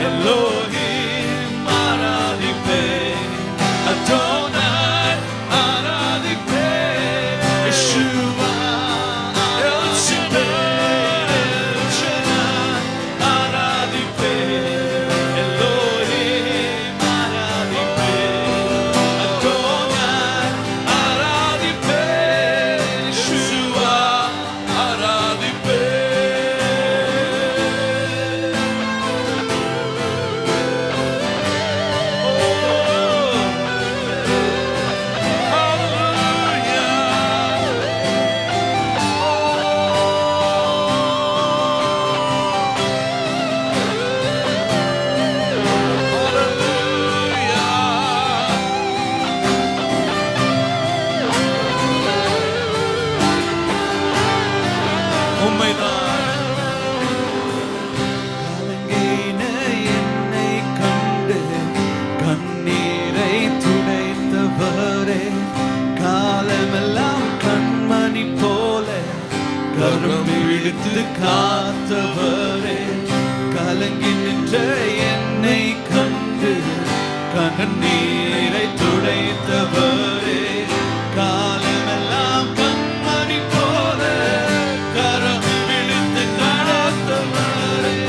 Elohim ஆராதிப்பேன், Adonai ஆராதிப்பேன், Yeshua L Shaddai ஆராதிப்பேன், எல்லோஹிம் ஆராதிப்பேன், அடோனாய் ஆராதிப்பேன், யெஷுவா ஆராதிப்பேன். கலங்கின என்னை கண்டு கண்ணீரை துடைத்தவரே, காலமெல்லாம் கண்மணி போல கரம் பிடித்து காத்தவரே, கலங்கி நின்ற என்னை கண்டு கண்ணீரை துடைத்தவரே, காலமெல்லாம் கண்மணி போல கரம் பிடித்து காத்தவரே,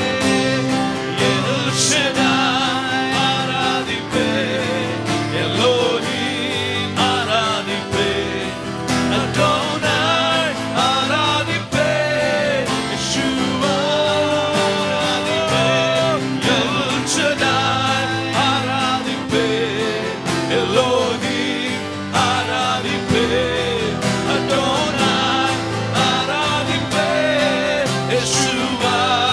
எல் ஷடாய் ஆராதிப்பேன், எல்லோஹிம் ஆராதிப்பேன், அடோனாய் ஆராதிப்பேன், யெஷுவா ஆராதிப்பேன், எல் ஷடாய் ஆராதிப்பேன், எல்லோஹிம் ஆராதிப்பேன், அடோனாய் ஆராதிப்பேன், யெஷுவா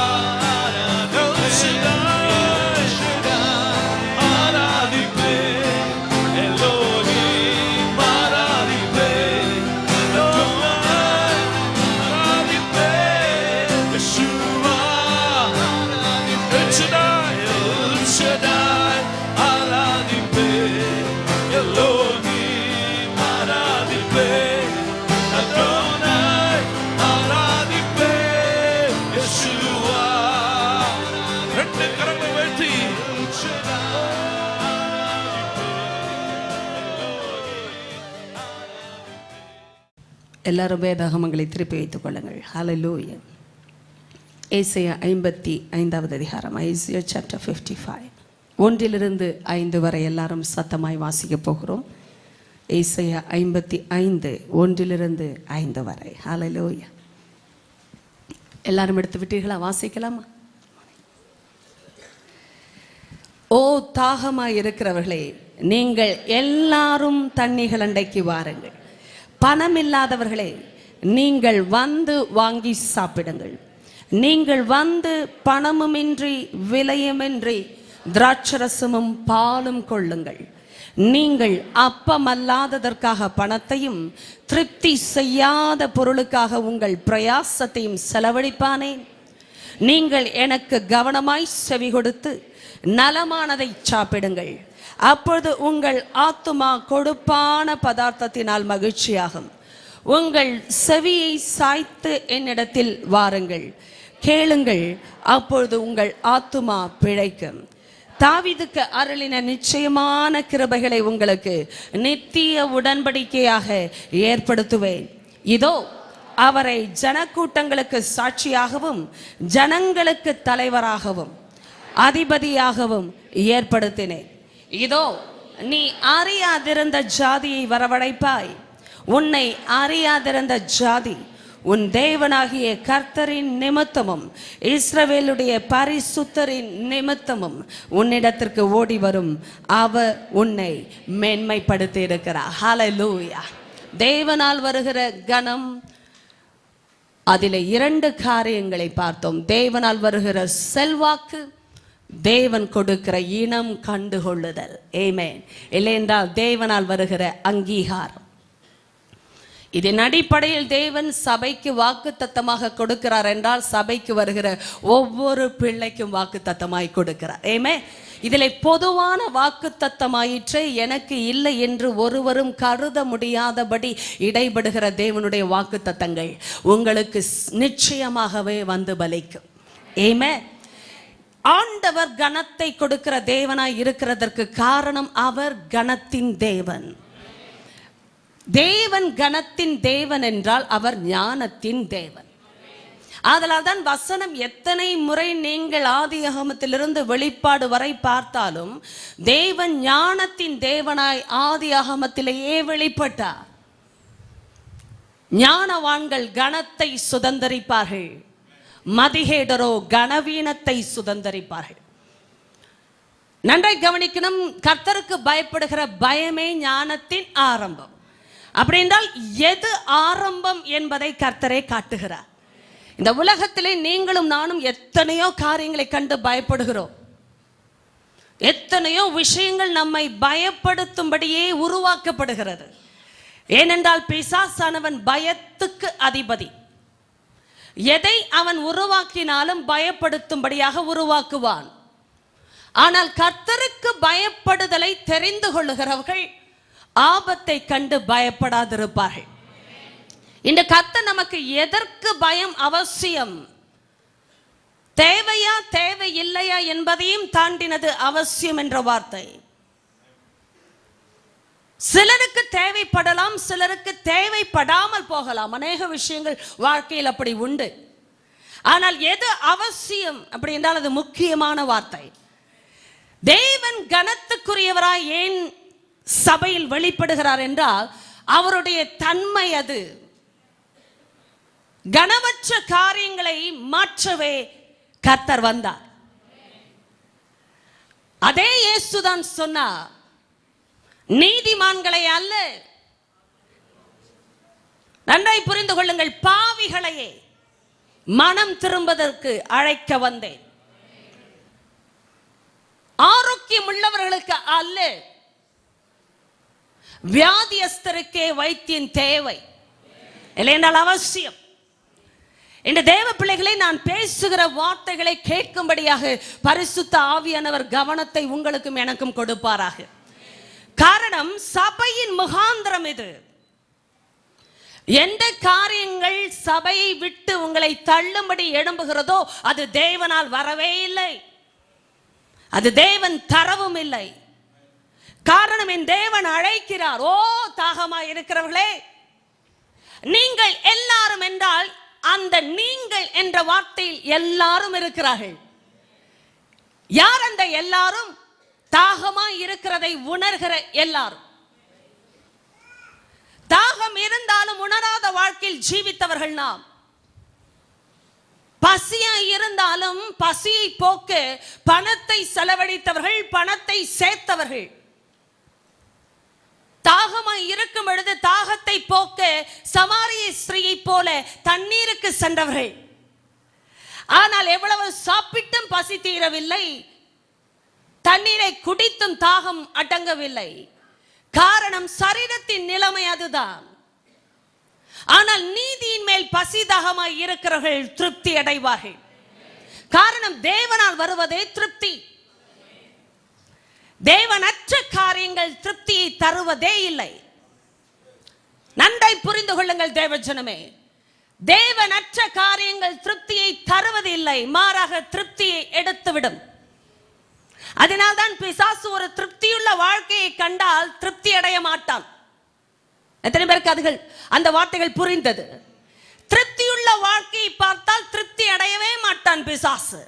எல்லாரும் வேதாகமங்களை திருப்பி வைத்துக் கொள்ளுங்கள். ஹல்லேலூயா. ஏசாயா 55வது அதிகாரம், ஐசியா சாப்டர் 55, 1 to 5 வரை எல்லாரும் சத்தமாய் வாசிக்க போகிறோம். ஏசாயா 55, 1 to 5 வரை. ஹல்லேலூயா. எல்லாரும் எடுத்து விட்டீர்களா? வாசிக்கலாமா? ஓ தாகமாய் இருக்கிறவர்களே, நீங்கள் எல்லாரும் தண்ணீர்கள் அண்டைக்கு வாருங்கள். பணம் இல்லாதவர்களே, நீங்கள் வந்து வாங்கி சாப்பிடுங்கள். நீங்கள் வந்து பணமுமின்றி விலையுமின்றி திராட்சரசமும் பாலும் கொள்ளுங்கள். நீங்கள் அப்பமல்லாததற்காக பணத்தையும் திருப்தி செய்யாத பொருளுக்காக உங்கள் பிரயாசத்தையும் செலவழிப்பானேன். நீங்கள் எனக்கு கவனமாய் செவி கொடுத்து நலமானதை சாப்பிடுங்கள். அப்பொழுது உங்கள் ஆத்துமா கொடுப்பான பதார்த்தத்தினால் மகிழ்ச்சியாகும். உங்கள் செவியை சாய்த்து என்னிடத்தில் வாருங்கள், கேளுங்கள், அப்பொழுது உங்கள் ஆத்துமா பிழைக்கும். தாவீதுக்கு அருளின நிச்சயமான கிருபைகளை உங்களுக்கு நித்திய உடன்படிக்கையாக ஏற்படுத்துவேன். இதோ அவரை ஜனக்கூட்டங்களுக்கு சாட்சியாகவும் ஜனங்களுக்கு தலைவராகவும் அதிபதியாகவும் ஏற்படுத்தினேன். இதோ நீ அறியாதிருந்த ஜாதியை வரவழைப்பாய். உன்னை அறியாதிருந்த ஜாதி உன் தேவனாகிய கர்த்தரின் நிமித்தமும் இஸ்ரவேலுடைய பரிசுத்தரின் நிமித்தமும் உன்னிடத்திற்கு ஓடி வரும். அவர் உன்னை மேன்மைப்படுத்தி இருக்கிறார். ஹல்லேலூயா. தேவனால் வருகிற கனம், அதில் 2 காரியங்களை பார்த்தோம். தேவனால் வருகிற செல்வாக்கு, தேவன் கொடுக்கிற இனம் கண்டுகொள்ளுதல். ஆமென். இல்லையென்றால் தேவனால் வருகிற அங்கீகாரம். இதன் அடிப்படையில் தேவன் சபைக்கு வாக்குத்தத்தமாக கொடுக்கிறார் என்றால் சபைக்கு வருகிற ஒவ்வொரு பிள்ளைக்கும் வாக்குத்தத்தமாய் கொடுக்கிறார். ஆமென். இதில் பொதுவான வாக்குத்தத்தமாயிற்றே, எனக்கு இல்லை என்று ஒருவரும் கருத முடியாதபடி இடைபடுகிற தேவனுடைய வாக்குத்தத்தங்கள் உங்களுக்கு நிச்சயமாகவே வந்து பலிக்கும். ஆமென். ஆண்டவர் கனத்தை கொடுக்கிற தேவனாய் இருக்கிறதற்கு காரணம் அவர் கனத்தின் தேவன். தேவன் கனத்தின் தேவன் என்றால் அவர் ஞானத்தின் தேவன். ஆதலால் தான் வசனம் எத்தனை முறை நீங்கள் ஆதியாகமத்திலிருந்து வெளிப்பாடு வரை பார்த்தாலும் தேவன் ஞானத்தின் தேவனாய் ஆதியாகமத்திலேயே வெளிப்பட்டார். ஞானவான்கள் கனத்தை சுதந்தரிப்பார்கள், மதிகேடரோ கனவீனத்தை சுதந்தரிப்பார்கள். நன்றாய் கவனிக்கணும், கர்த்தருக்கு பயப்படுகிற பயமே ஞானத்தின் ஆரம்பம். அப்படி என்றால் எது ஆரம்பம் என்பதை கர்த்தரே காட்டுகிறார். இந்த உலகத்திலே நீங்களும் நானும் எத்தனையோ காரியங்களை கண்டு பயப்படுகிறோம். எத்தனையோ விஷயங்கள் நம்மை பயப்படுத்தும்படியே உருவாக்கப்படுகிறது. ஏனென்றால் பிசாசானவன் பயத்துக்கு அதிபதி. எதை அவன் உருவாக்கினாலும் பயப்படுத்தும்படியாக உருவாக்குவான். ஆனால் கர்த்தருக்கு பயப்படுதலை தெரிந்து கொள்ளுகிறவர்கள் ஆபத்தை கண்டு பயப்படாதிருப்பார்கள். இந்த கர்த்தர் நமக்கு எதற்கு பயம் அவசியம், தேவையா தேவை இல்லையா என்பதையும் தாண்டினது அவசியம் என்ற வார்த்தை. சிலருக்கு தேவைப்படலாம், சிலருக்கு தேவைப்படாமல் போகலாம். அநேக விஷயங்கள் வாழ்க்கையில் அப்படி உண்டு. ஆனால் எது அவசியம் அப்படி என்றால் அது முக்கியமான வார்த்தை. தேவன் கனத்துக்குரியவராய் ஏன் சபையில் வெளிப்படுகிறார் என்றால் அவருடைய தன்மை அது. கனவற்ற காரியங்களை மாற்றவே கர்த்தர் வந்தார். அதே இயேசுதான் சொன்னார், நீதிமான்களை அல்ல, நன்றாய் புரிந்து கொள்ளுங்கள், பாவிகளையே மனம் திரும்புவதற்கு அழைக்க வந்தேன். ஆரோக்கியம் உள்ளவர்களுக்கு அல்ல, வியாதியஸ்தருக்கே வைத்தியன் தேவை இல்லை என்றால் அவசியம். இந்த தேவ பிள்ளைகளை நான் பேசுகிற வார்த்தைகளை கேட்கும்படியாக பரிசுத்த ஆவியானவர் கவனத்தை உங்களுக்கும் எனக்கும் கொடுப்பாராக. காரணம், சபையின் முகாந்திரம் இது. எந்த காரியங்கள் சபையை விட்டு உங்களை தள்ளும்படி எழும்புகிறதோ அது தேவனால் வரவே இல்லை, அது தேவன் தரவும் இல்லை. காரணம், என் தேவன் அழைக்கிறார். ஓ தாகமாய் இருக்கிறவர்களே, நீங்கள் எல்லாரும் என்றால் அந்த நீங்கள் என்ற வார்த்தையில் எல்லாரும் இருக்கிறார்கள். யார் அந்த எல்லாரும்? தாகமாய் இருக்கிறதை உணர்கிற எல்லாரும். தாகம் இருந்தாலும் உணராத வாழ்க்கையில் ஜீவித்தவர்கள் நாம். பசியாய் இருந்தாலும் பசியை போக்க பணத்தை செலவழித்தவர்கள், பணத்தை சேர்த்தவர்கள். தாகமாய் இருக்கும் பொழுது தாகத்தை போக்க சமாரிய ஸ்திரீயை போல தண்ணீருக்கு சென்றவர்கள். ஆனால் எவ்வளவு சாப்பிட்டும் பசி தீரவில்லை, தண்ணீரை குடித்தும் தாகம் அடங்கவில்லை. காரணம், சரீரத்தின் நிலைமை அதுதான். ஆனால் நீதியின் மேல் பசி தாகமாய் இருக்கிறவர்கள் திருப்தி அடைவார்கள். காரணம், தேவனால் வருவதே திருப்தி. தேவனற்ற காரியங்கள் திருப்தியை தருவதே இல்லை. நன்றாய் புரிந்து கொள்ளுங்கள் தேவஜனமே, தேவனற்ற காரியங்கள் திருப்தியை தருவது இல்லை, மாறாக திருப்தியை எடுத்துவிடும். அதனால்தான் பிசாசு ஒரு திருப்தியுள்ள வாழ்க்கையை கண்டால் திருப்தி அடைய மாட்டான். எத்தனை பேருக்கு அதுகள் அந்த வார்த்தைகள் புரிந்தது? திருப்தியுள்ள வாழ்க்கையை பார்த்தால் திருப்தி அடையவே மாட்டான் பிசாசு.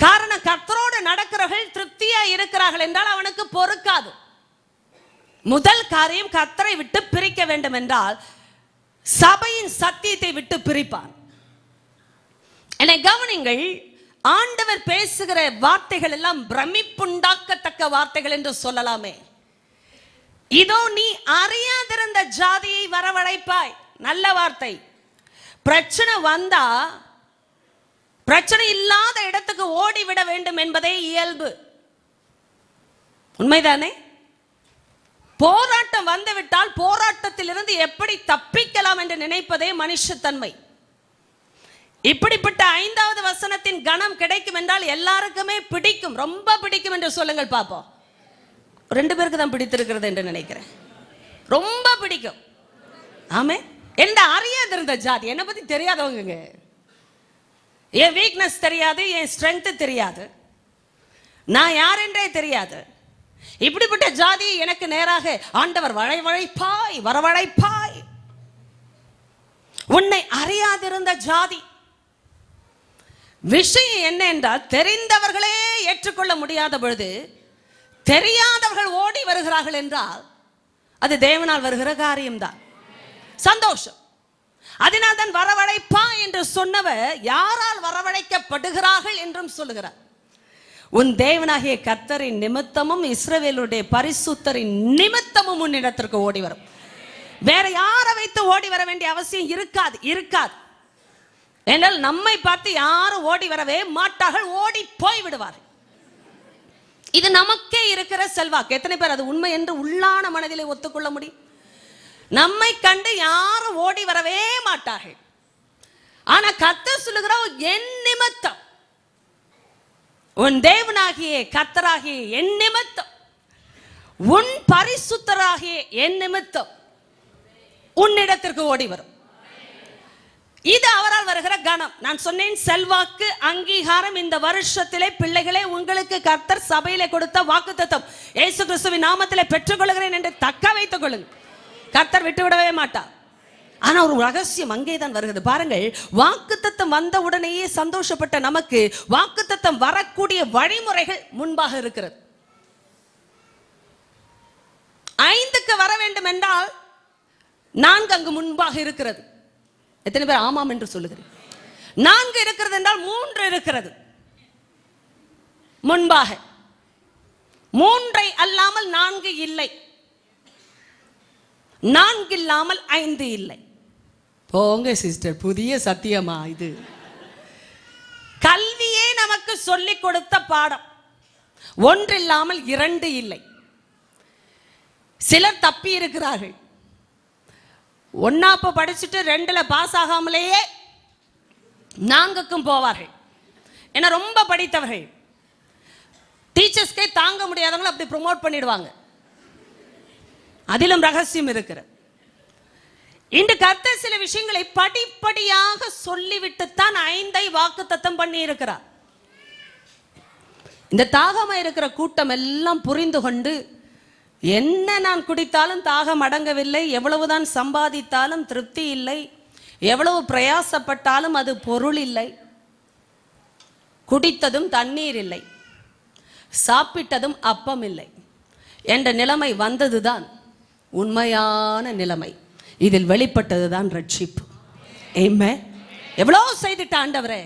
காரணம், கர்த்தரோடு நடக்கிறவர்கள் திருப்தியா இருக்கிறார்கள் என்றால் அவனுக்கு பொறுக்காது. முதல் காரியம், கர்த்தரை விட்டு பிரிக்க வேண்டும் என்றால் சபையின் சத்தியத்தை விட்டு பிரிப்பான். என்னை கவனிங்கள், ஆண்டவர் பேசுகிற வார்த்தைகள் எல்லாம் பிரமிப்புண்டாக்கத்தக்க வார்த்தைகள் என்று சொல்லலாமே. இதோ நீ அறியாதிருந்த ஜாதியை வரவழைப்பாய். நல்ல வார்த்தை. பிரச்சனை வந்தா பிரச்சனை இல்லாத இடத்துக்கு ஓடிவிட வேண்டும் என்பதே இயல்பு. உண்மைதானே? போராட்டம் வந்துவிட்டால் போராட்டத்திலிருந்து எப்படி தப்பிக்கலாம் என்று நினைப்பதே மனுஷத்தன்மை. இப்படிப்பட்ட 5வது வசனத்தின் கணம் கிடைக்கும் என்றால் எல்லாருக்குமே பிடிக்கும், ரொம்ப பிடிக்கும் என்று சொல்லுங்கள் பார்ப்போம். 2 பேருக்கு தான் பிடித்திருக்கிறது என்று நினைக்கிறேன். ரொம்ப பிடிக்கும். ஆமே. என்ன அறியாதிருந்த ஜாதி, என்னை பத்தி தெரியாதவங்க, என் வீக்னஸ் தெரியாது, என் ஸ்ட்ரென்த் தெரியாது. நான் யார் என்றே தெரியாது. இப்படிப்பட்ட ஜாதி எனக்கு நேராக ஆண்டவர் வளைவழைப்பாய் வரவழைப்பாய். உன்னை அறியாதிருந்த ஜாதி. விஷயம் என்ன என்றால், தெரிந்தவர்களே ஏற்றுக்கொள்ள முடியாத பொழுது தெரியாதவர்கள் ஓடி வருகிறார்கள் என்றால் அது தேவனால் வருகிற காரியம்தான். சந்தோஷம். அதனால் தான் வரவழைப்பா என்று சொன்னவர் யாரால் வரவழைக்கப்படுகிறார்கள் என்றும் சொல்லுகிறார். உன் தேவனாகிய கர்த்தரின் நிமித்தமும் இஸ்ரவேலுடைய பரிசுத்தரின் நிமித்தமும் உன்னிடத்திற்கு ஓடி வரும். வேற யாரை வைத்து ஓடி வர வேண்டிய அவசியம் இருக்காது. என்றால் நம்மை பார்த்து யாரும் ஓடி வரவே மாட்டார்கள், ஓடி போய் விடுவார்கள். இது நமக்கே இருக்கிற செல்வாக்கு. எத்தனை பேர் அது உண்மை என்று உள்ளான மனதிலே ஒத்துக்கொள்ள முடியும்? நம்மை கண்டு யாரும் ஓடி வரவே மாட்டார்கள். ஆனா கர்த்தர் சொல்லுகிறார், என் நிமித்தம், உன் தேவனாகிய கர்த்தராகிய என் நிமித்தம், உன் பரிசுத்தராகிய என் நிமித்தம் உன்னிடத்திற்கு ஓடி வரும். இது அவரால் வருகிற கணம். நான் சொன்னேன், செல்வாக்கு, அங்கீகாரம். இந்த வருஷத்திலே பிள்ளைகளே, உங்களுக்கு கர்த்தர் சபையிலே கொடுத்த வாக்குத்தத்தம் இயேசு கிறிஸ்துவின் நாமத்திலே பெற்றுக்கொள்கிறேன் என்று தக்க வைத்துக் கொள்ளுங்கள். கர்த்தர் விட்டுவிடவே மாட்டார். ஆனா ஒரு ரகசியம் அங்கேதான் வருகிறது. பாருங்கள், வாக்குத்தத்தம் வந்த உடனேயே சந்தோஷப்பட்ட நமக்கு வாக்குத்தத்தம் வரக்கூடிய வழிமுறைகள் முன்பாக இருக்கிறது. 5க்கு வர வேண்டும் என்றால் 4 அங்கு முன்பாக இருக்கிறது. எத்தனை பேர் ஆமாம் என்று சொல்லுகிறேன்? 4 இருக்கிறது என்றால் 3 இருக்கிறது முன்பாக. 3 அல்லாமல் 4 இல்லை, 4 இல்லாமல் 5 இல்லை. போங்க சிஸ்டர், புதிய சத்தியமா இது? கல்வியே நமக்கு சொல்லிக் கொடுத்த பாடம். 1 இல்லாமல் 2 இல்லை. சிலர் தப்பி இருக்கிறார்கள். 1 படிச்சுட்டு 2ல பாஸ் ஆகாமலேயே 4க்கும் போவார்கள். ஏன்னா ரொம்ப படித்தவர்கள். டீச்சர்ஸ்கே தாங்க முடியாதவங்களை அப்படி ப்ரொமோட் பண்ணிடுவாங்க. அதிலும் ரகசியம் இருக்கிறது. இன்று கர்த்தர் சில விஷயங்களை படிப்படியாக சொல்லிவிட்டுத்தான் 5ஐ வாக்குத்தத்தம் பண்ணி இருக்கிறார். இந்த தாகமா இருக்கிற கூட்டம் எல்லாம் புரிந்து கொண்டு, என்ன நான் குடித்தாலும் தாகம் அடங்கவில்லை, எவ்வளவுதான் சம்பாதித்தாலும் திருப்தி இல்லை, எவ்வளவு பிரயாசப்பட்டாலும் அது பொருள் இல்லை, குடித்ததும் தண்ணீர் இல்லை, சாப்பிட்டதும் அப்பம் இல்லை என்ற நிலைமை வந்ததுதான் உண்மையான நிலைமை. இதில் வெளிப்பட்டதுதான் ரட்சிப்பு. ஆமென். எவ்வளவு செய்துட்ட ஆண்டவரே,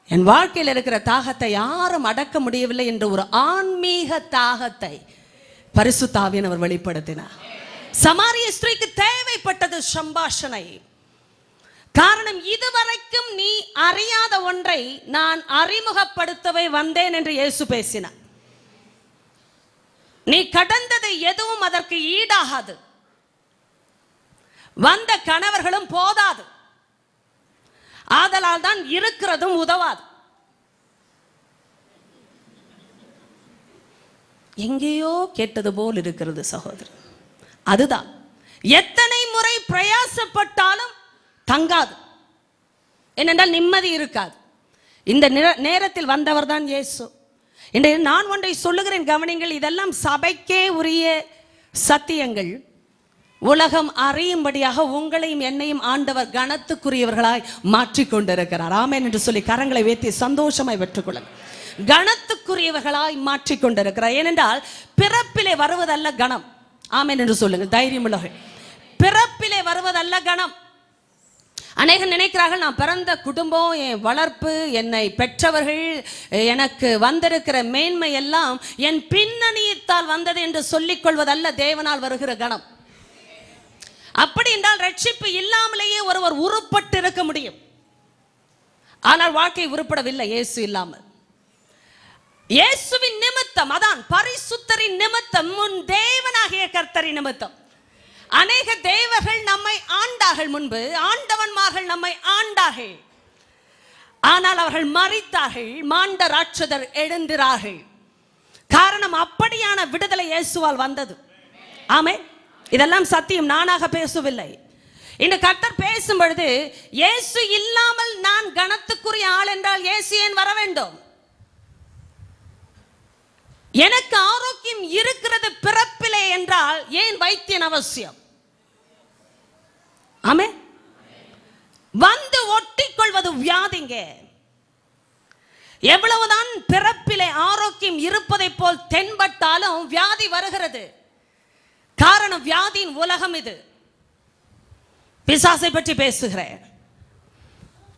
என் வாழ்க்கையில் இருக்கிற தாகத்தை யாரும் அடக்க முடியவில்லை என்ற ஒரு ஆன்மீக தாகத்தை பரிசுத்த ஆவியானவர் வெளிப்படுத்தினார். சமாரிய ஸ்திரீக்கு தேவைப்பட்டது சம்பாஷணை. காரணம், இதுவரைக்கும் நீ அறியாத ஒன்றை நான் அறிமுகப்படுத்தவே வந்தேன் என்று இயேசு பேசினார். நீ கடந்தது எதுவும் அதற்கு ஈடாகாது. வந்த கணவர்களும் போதாது. ஆதலால் தான் இருக்கிறதும் உதவாது. எங்கேயோ கேட்டது போல் இருக்கிறது சகோதரர். அதுதான், எத்தனை முறை பிரயாசப்பட்டாலும் தங்காது. ஏனென்றால் நிம்மதி இருக்காது. இந்த நேரத்தில் வந்தவர் தான் இயேசு. இன்றைய நான் ஒன்றை சொல்லுகிறேன், கவனிங்கள். இதெல்லாம் சபைக்கே உரிய சத்தியங்கள். உலகம் அறியும்படியாக உங்களையும் என்னையும் ஆண்டவர் கனத்துக்குரியவர்களாய் மாற்றிக்கொண்டிருக்கிறார். ஆமென் என்று சொல்லி கரங்களை வைத்து சந்தோஷமாய் பெற்றுக்கொள்ளுங்கள். கனத்துக்குரியவர்களாய் மாற்றிக்கொண்டிருக்கிறார். ஏனென்றால் பிறப்பிலே வருவதல்ல கணம். ஆமென் என்று சொல்லுங்கள் தைரியம் உள்ளவர்கள். பிறப்பிலே வருவதல்ல கணம். அநேகர் நினைக்கிறார்கள், நான் பிறந்த குடும்பம், என் வளர்ப்பு, என்னை பெற்றவர்கள், எனக்கு வந்திருக்கிற மேன்மை எல்லாம் என் பின்னணியத்தால் வந்தது என்று சொல்லிக் கொள்வதல்ல தேவனால் வருகிற கணம். அப்படி என்றால் ரட்சிப்பு இல்லாமலேயே ஒருவர் உருப்பட்டு இருக்க முடியும். ஆனால் வாழ்க்கை உருப்படவில்லை இயேசு இல்லாமல். இயேசுவின் நிமித்தம், அதான் பரிசுத்தரின் நிமித்தம், உன் தேவனாகிய கர்த்தரின் நிமித்தம். அநேக தேவர்கள் நம்மை ஆண்டார்கள், முன்பு ஆண்டவன்மார்கள் நம்மை ஆண்டார்கள். ஆனால் அவர்கள் மரித்தார்கள், மாண்ட ராட்சதர் எழுந்திரார்கள். காரணம், அப்படியான விடுதலை இயேசுவால் வந்தது. ஆமென். இதெல்லாம் சத்தியம், நானாக பேசவில்லை. இந்த கர்த்தர் பேசும் பொழுது, இயேசு இல்லாமல் நான் கனத்துக்குரிய ஆள் என்றால் இயேசு ஏன் வர வேண்டும்? எனக்கு ஆரோக்கியம் இருக்கிறது பிறப்பிலே என்றால் ஏன் வைத்தியன் அவசியம்? ஆமே. வந்து ஒட்டிக்கொள்வது வியாதிங்க. எவ்வளவுதான் பிறப்பிலே ஆரோக்கியம் இருப்பதை போல் தென்பட்டாலும் வியாதி வருகிறது. காரணம் வியாதியின் உலகம் இது. பிசாசை பற்றி பேசுகிறேன்.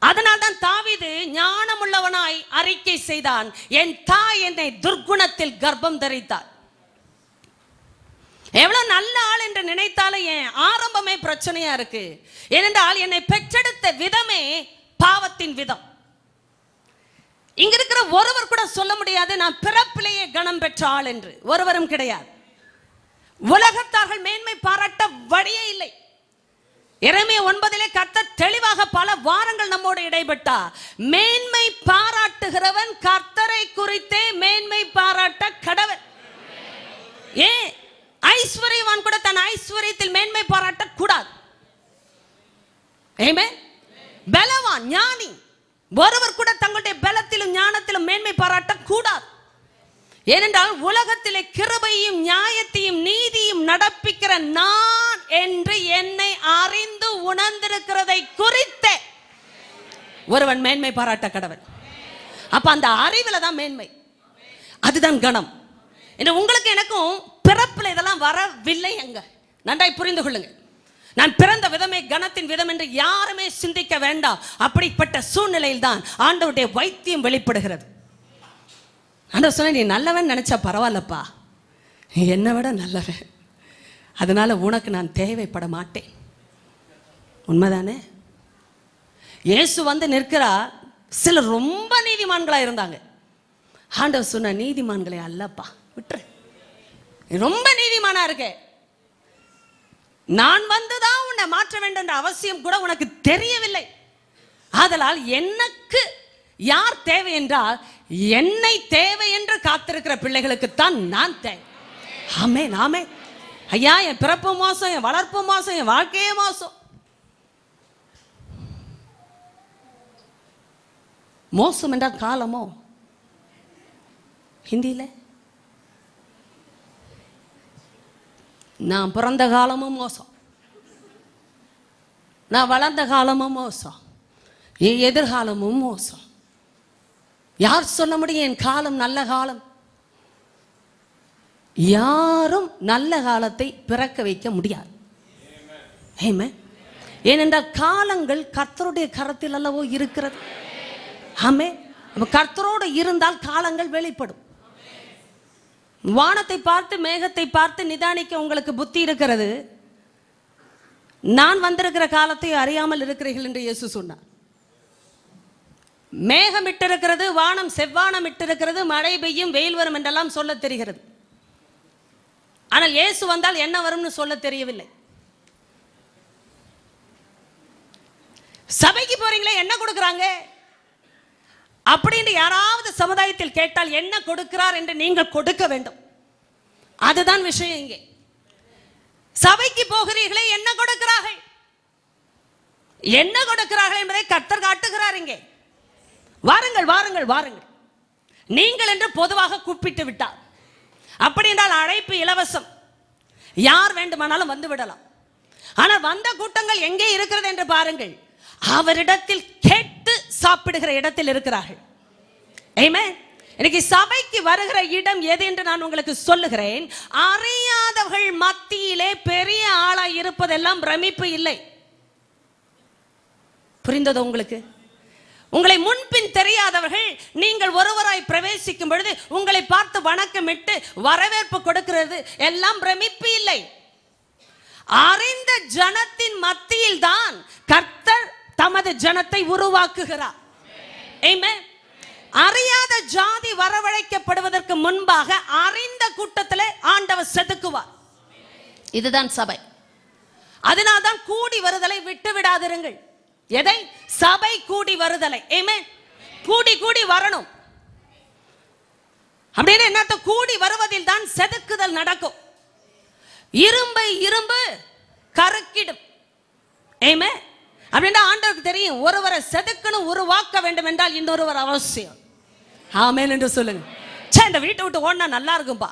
அதனால்தான் தாவீது ஞானமுள்ளவனாய் அறிக்கை செய்தான், என் தாய் என்னை துர்குணத்தில் கர்ப்பம் தரித்தார். எவ்வளவு நல்ல ஆள் என்று நினைத்தாலும் என் ஆரம்பமே பிரச்சனையா இருக்கு. ஏனென்றால் என்னை பெற்றெடுத்த விதமே பாவத்தின் விதம். இங்க இருக்கிற ஒருவர் கூட சொல்ல முடியாது நான் பிறப்பிலேயே கணம் பெற்ற ஆள் என்று. ஒருவரும் கிடையாது. உலகத்தார்கள் மேன்மை பாராட்ட வழியே இல்லை. எரேமியா 9 கர்த்தர் தெளிவாக பல வாரங்கள் நம்மோடு இடைப்பட்டார். மேன்மை பாராட்டுகிறவன் கர்த்தரை குறித்தே மேன்மை பாராட்ட கடவன். ஏன் ஐஸ்வர்யவான் கூட தன் ஐஸ்வர்யத்தில் மேன்மை பாராட்ட கூடாது. ஆமென். பலவான் ஞானி ஒருவர் கூட தங்களுடைய பலத்திலும் ஞானத்திலும் மேன்மை பாராட்ட கூடாது. ஏனென்றால் உலகத்திலே கிருபையும் நியாயத்தையும் நீதியும் நடப்பிக்கிற நான் என்று என்னை அறிந்து உணர்ந்திருக்கிறதை குறித்தே ஒருவன் மேன்மை பாராட்ட கடவன். அப்ப அந்த அறிவுல தான் மேன்மை, அதுதான் கணம். உங்களுக்கு எனக்கும் பிறப்பில் இதெல்லாம் வரவில்லை. எங்க நன்றாய் புரிந்து கொள்ளுங்க. நான் பிறந்த விதமே கணத்தின் விதம் என்று யாருமே சிந்திக்க வேண்டாம். அப்படிப்பட்ட சூழ்நிலையில் தான் ஆண்டவருடைய வைத்தியம் வெளிப்படுகிறது. ஆண்டவர் சொன்ன, நீ நல்லவன் நினைச்சா பரவாயில்லப்பா, என்னை விட நல்லவன், அதனால உனக்கு நான் தேவைப்பட மாட்டேன். உண்மைதானே? இயேசு வந்து நிற்கிறா. சிலர் ரொம்ப நீதிமான்களா இருந்தாங்க. ஆண்டவர் சொன்ன, நீதிமான்களே அல்லப்பா, விட்டுரு, ரொம்ப நீதிமானா இருக்க, நான் வந்துதான் உன்னை மாற்ற வேண்டும் என்ற அவசியம் கூட உனக்கு தெரியவில்லை. ஆதலால் எனக்கு யார் தேவை என்றால், என்னை தேவை என்று காத்திருக்கிற பிள்ளைகளுக்குத்தான் நான் தேவை. ஆமென், ஆமென். ஐயா, என் பிறப்பு மோசம், என் வளர்ப்பு மோசம், என் வாழ்க்கையே மோசம். மோசம் என்றால் காலமோ? ஹிந்தியில நான் பிறந்த காலமும் மோசம், நான் வளர்ந்த காலமும் மோசம், என் எதிர்காலமும் மோசம். யார் சொல்ல முடியும் என் காலம் நல்ல காலம்? யாரும் நல்ல காலத்தை பிறக்க வைக்க முடியாது. ஆமென். ஏனென்றால் காலங்கள் கர்த்தருடைய கரத்தில் அல்லவோ இருக்கிறது. ஆமென். கர்த்தரோடு இருந்தால் காலங்கள் வெளிப்படும். வானத்தை பார்த்து மேகத்தை பார்த்து நிதானிக்க உங்களுக்கு புத்தி இருக்கிறது. நான் வந்திருக்கிற காலத்தை அறியாமல் இருக்கிறீர்கள் என்று இயேசு சொன்னார். மேகம் இட்டிருக்கிறது, வானம் செவ்வானம் இட்டிருக்கிறது, மழை பெய்யும் வெயில் வரும் என்றெல்லாம் சொல்ல தெரிகிறது. ஆனால் இயேசு வந்தால் என்ன வரும்னு சொல்ல தெரியவில்லை. சபைக்கு போறீங்களே, என்ன கொடுக்குறாங்க அப்படின்னு யாராவது சமுதாயத்தில் கேட்டால் என்ன கொடுக்கிறார் என்று நீங்கள் கொடுக்க வேண்டும். அதுதான் விஷயம். இங்கே சபைக்கு போகிறீர்களே, என்ன கொடுக்கிறார்கள், என்ன கொடுக்கிறார்கள் என்பதை கர்த்தர் காட்டுகிறார். இங்கே வாருங்கள், வாருங்கள், வாருங்கள் நீங்கள் என்று பொதுவாக கூப்பிட்டு விட்டார். அப்படி என்றால் அழைப்பு இலவசம், யார் வேண்டுமானாலும் வந்து விடலாம். ஆனால் வந்த கூட்டங்கள் எங்கே இருக்கிறது என்று பாருங்கள். அவரிடத்தில் கேட்டு சாப்பிடுகிற இடத்தில் இருக்கிறார்கள். ஆமென். இன்னைக்கு சபைக்கு வருகிற இடம் எது என்று நான் உங்களுக்கு சொல்லுகிறேன். அறியாதவர்கள் மத்தியிலே பெரிய ஆளாய் இருப்பதெல்லாம் பிரமிப்பு இல்லை. புரிந்தது உங்களுக்கு? உங்களை முன்பின் தெரியாதவர்கள் நீங்கள் ஒருவராய் பிரவேசிக்கும் பொழுது உங்களை பார்த்து வணக்கமிட்டு வரவேற்பு கொடுக்கிறது எல்லாம் பிரமிப்பு இல்லை. அறிந்த ஜனத்தின் மத்தியில் தான் கர்த்தர் தமது ஜனத்தை உருவாக்குகிறார். ஆமென். அறியாத ஜாதி வரவழைக்கப்படுவதற்கு முன்பாக அறிந்த கூட்டத்திலே ஆண்டவர் செதுக்குவார். இதுதான் சபை. அதனால்தான் கூடி வருதலை விட்டு விடாதிருங்கள். எதை? சபை கூடி வருதலை. ஆமென். கூடி கூடி வரணும். அப்படின்னு என்னத்த? கூடி வருவதில் தான் செதுக்குதல் நடக்கும். இரும்பை இரும்பு கருக்கிடும். ஆமென். அப்படின்னா ஆண்டவருக்கு தெரியும், ஒருவரை செதுக்கணும், உருவாக்க வேண்டும் என்றால் இன்னொருவர் அவசியம். ஆமென் என்று சொல்லுங்க. சே இந்த வீட்டை விட்டு ஓடினா நல்லா இருக்கும்பா,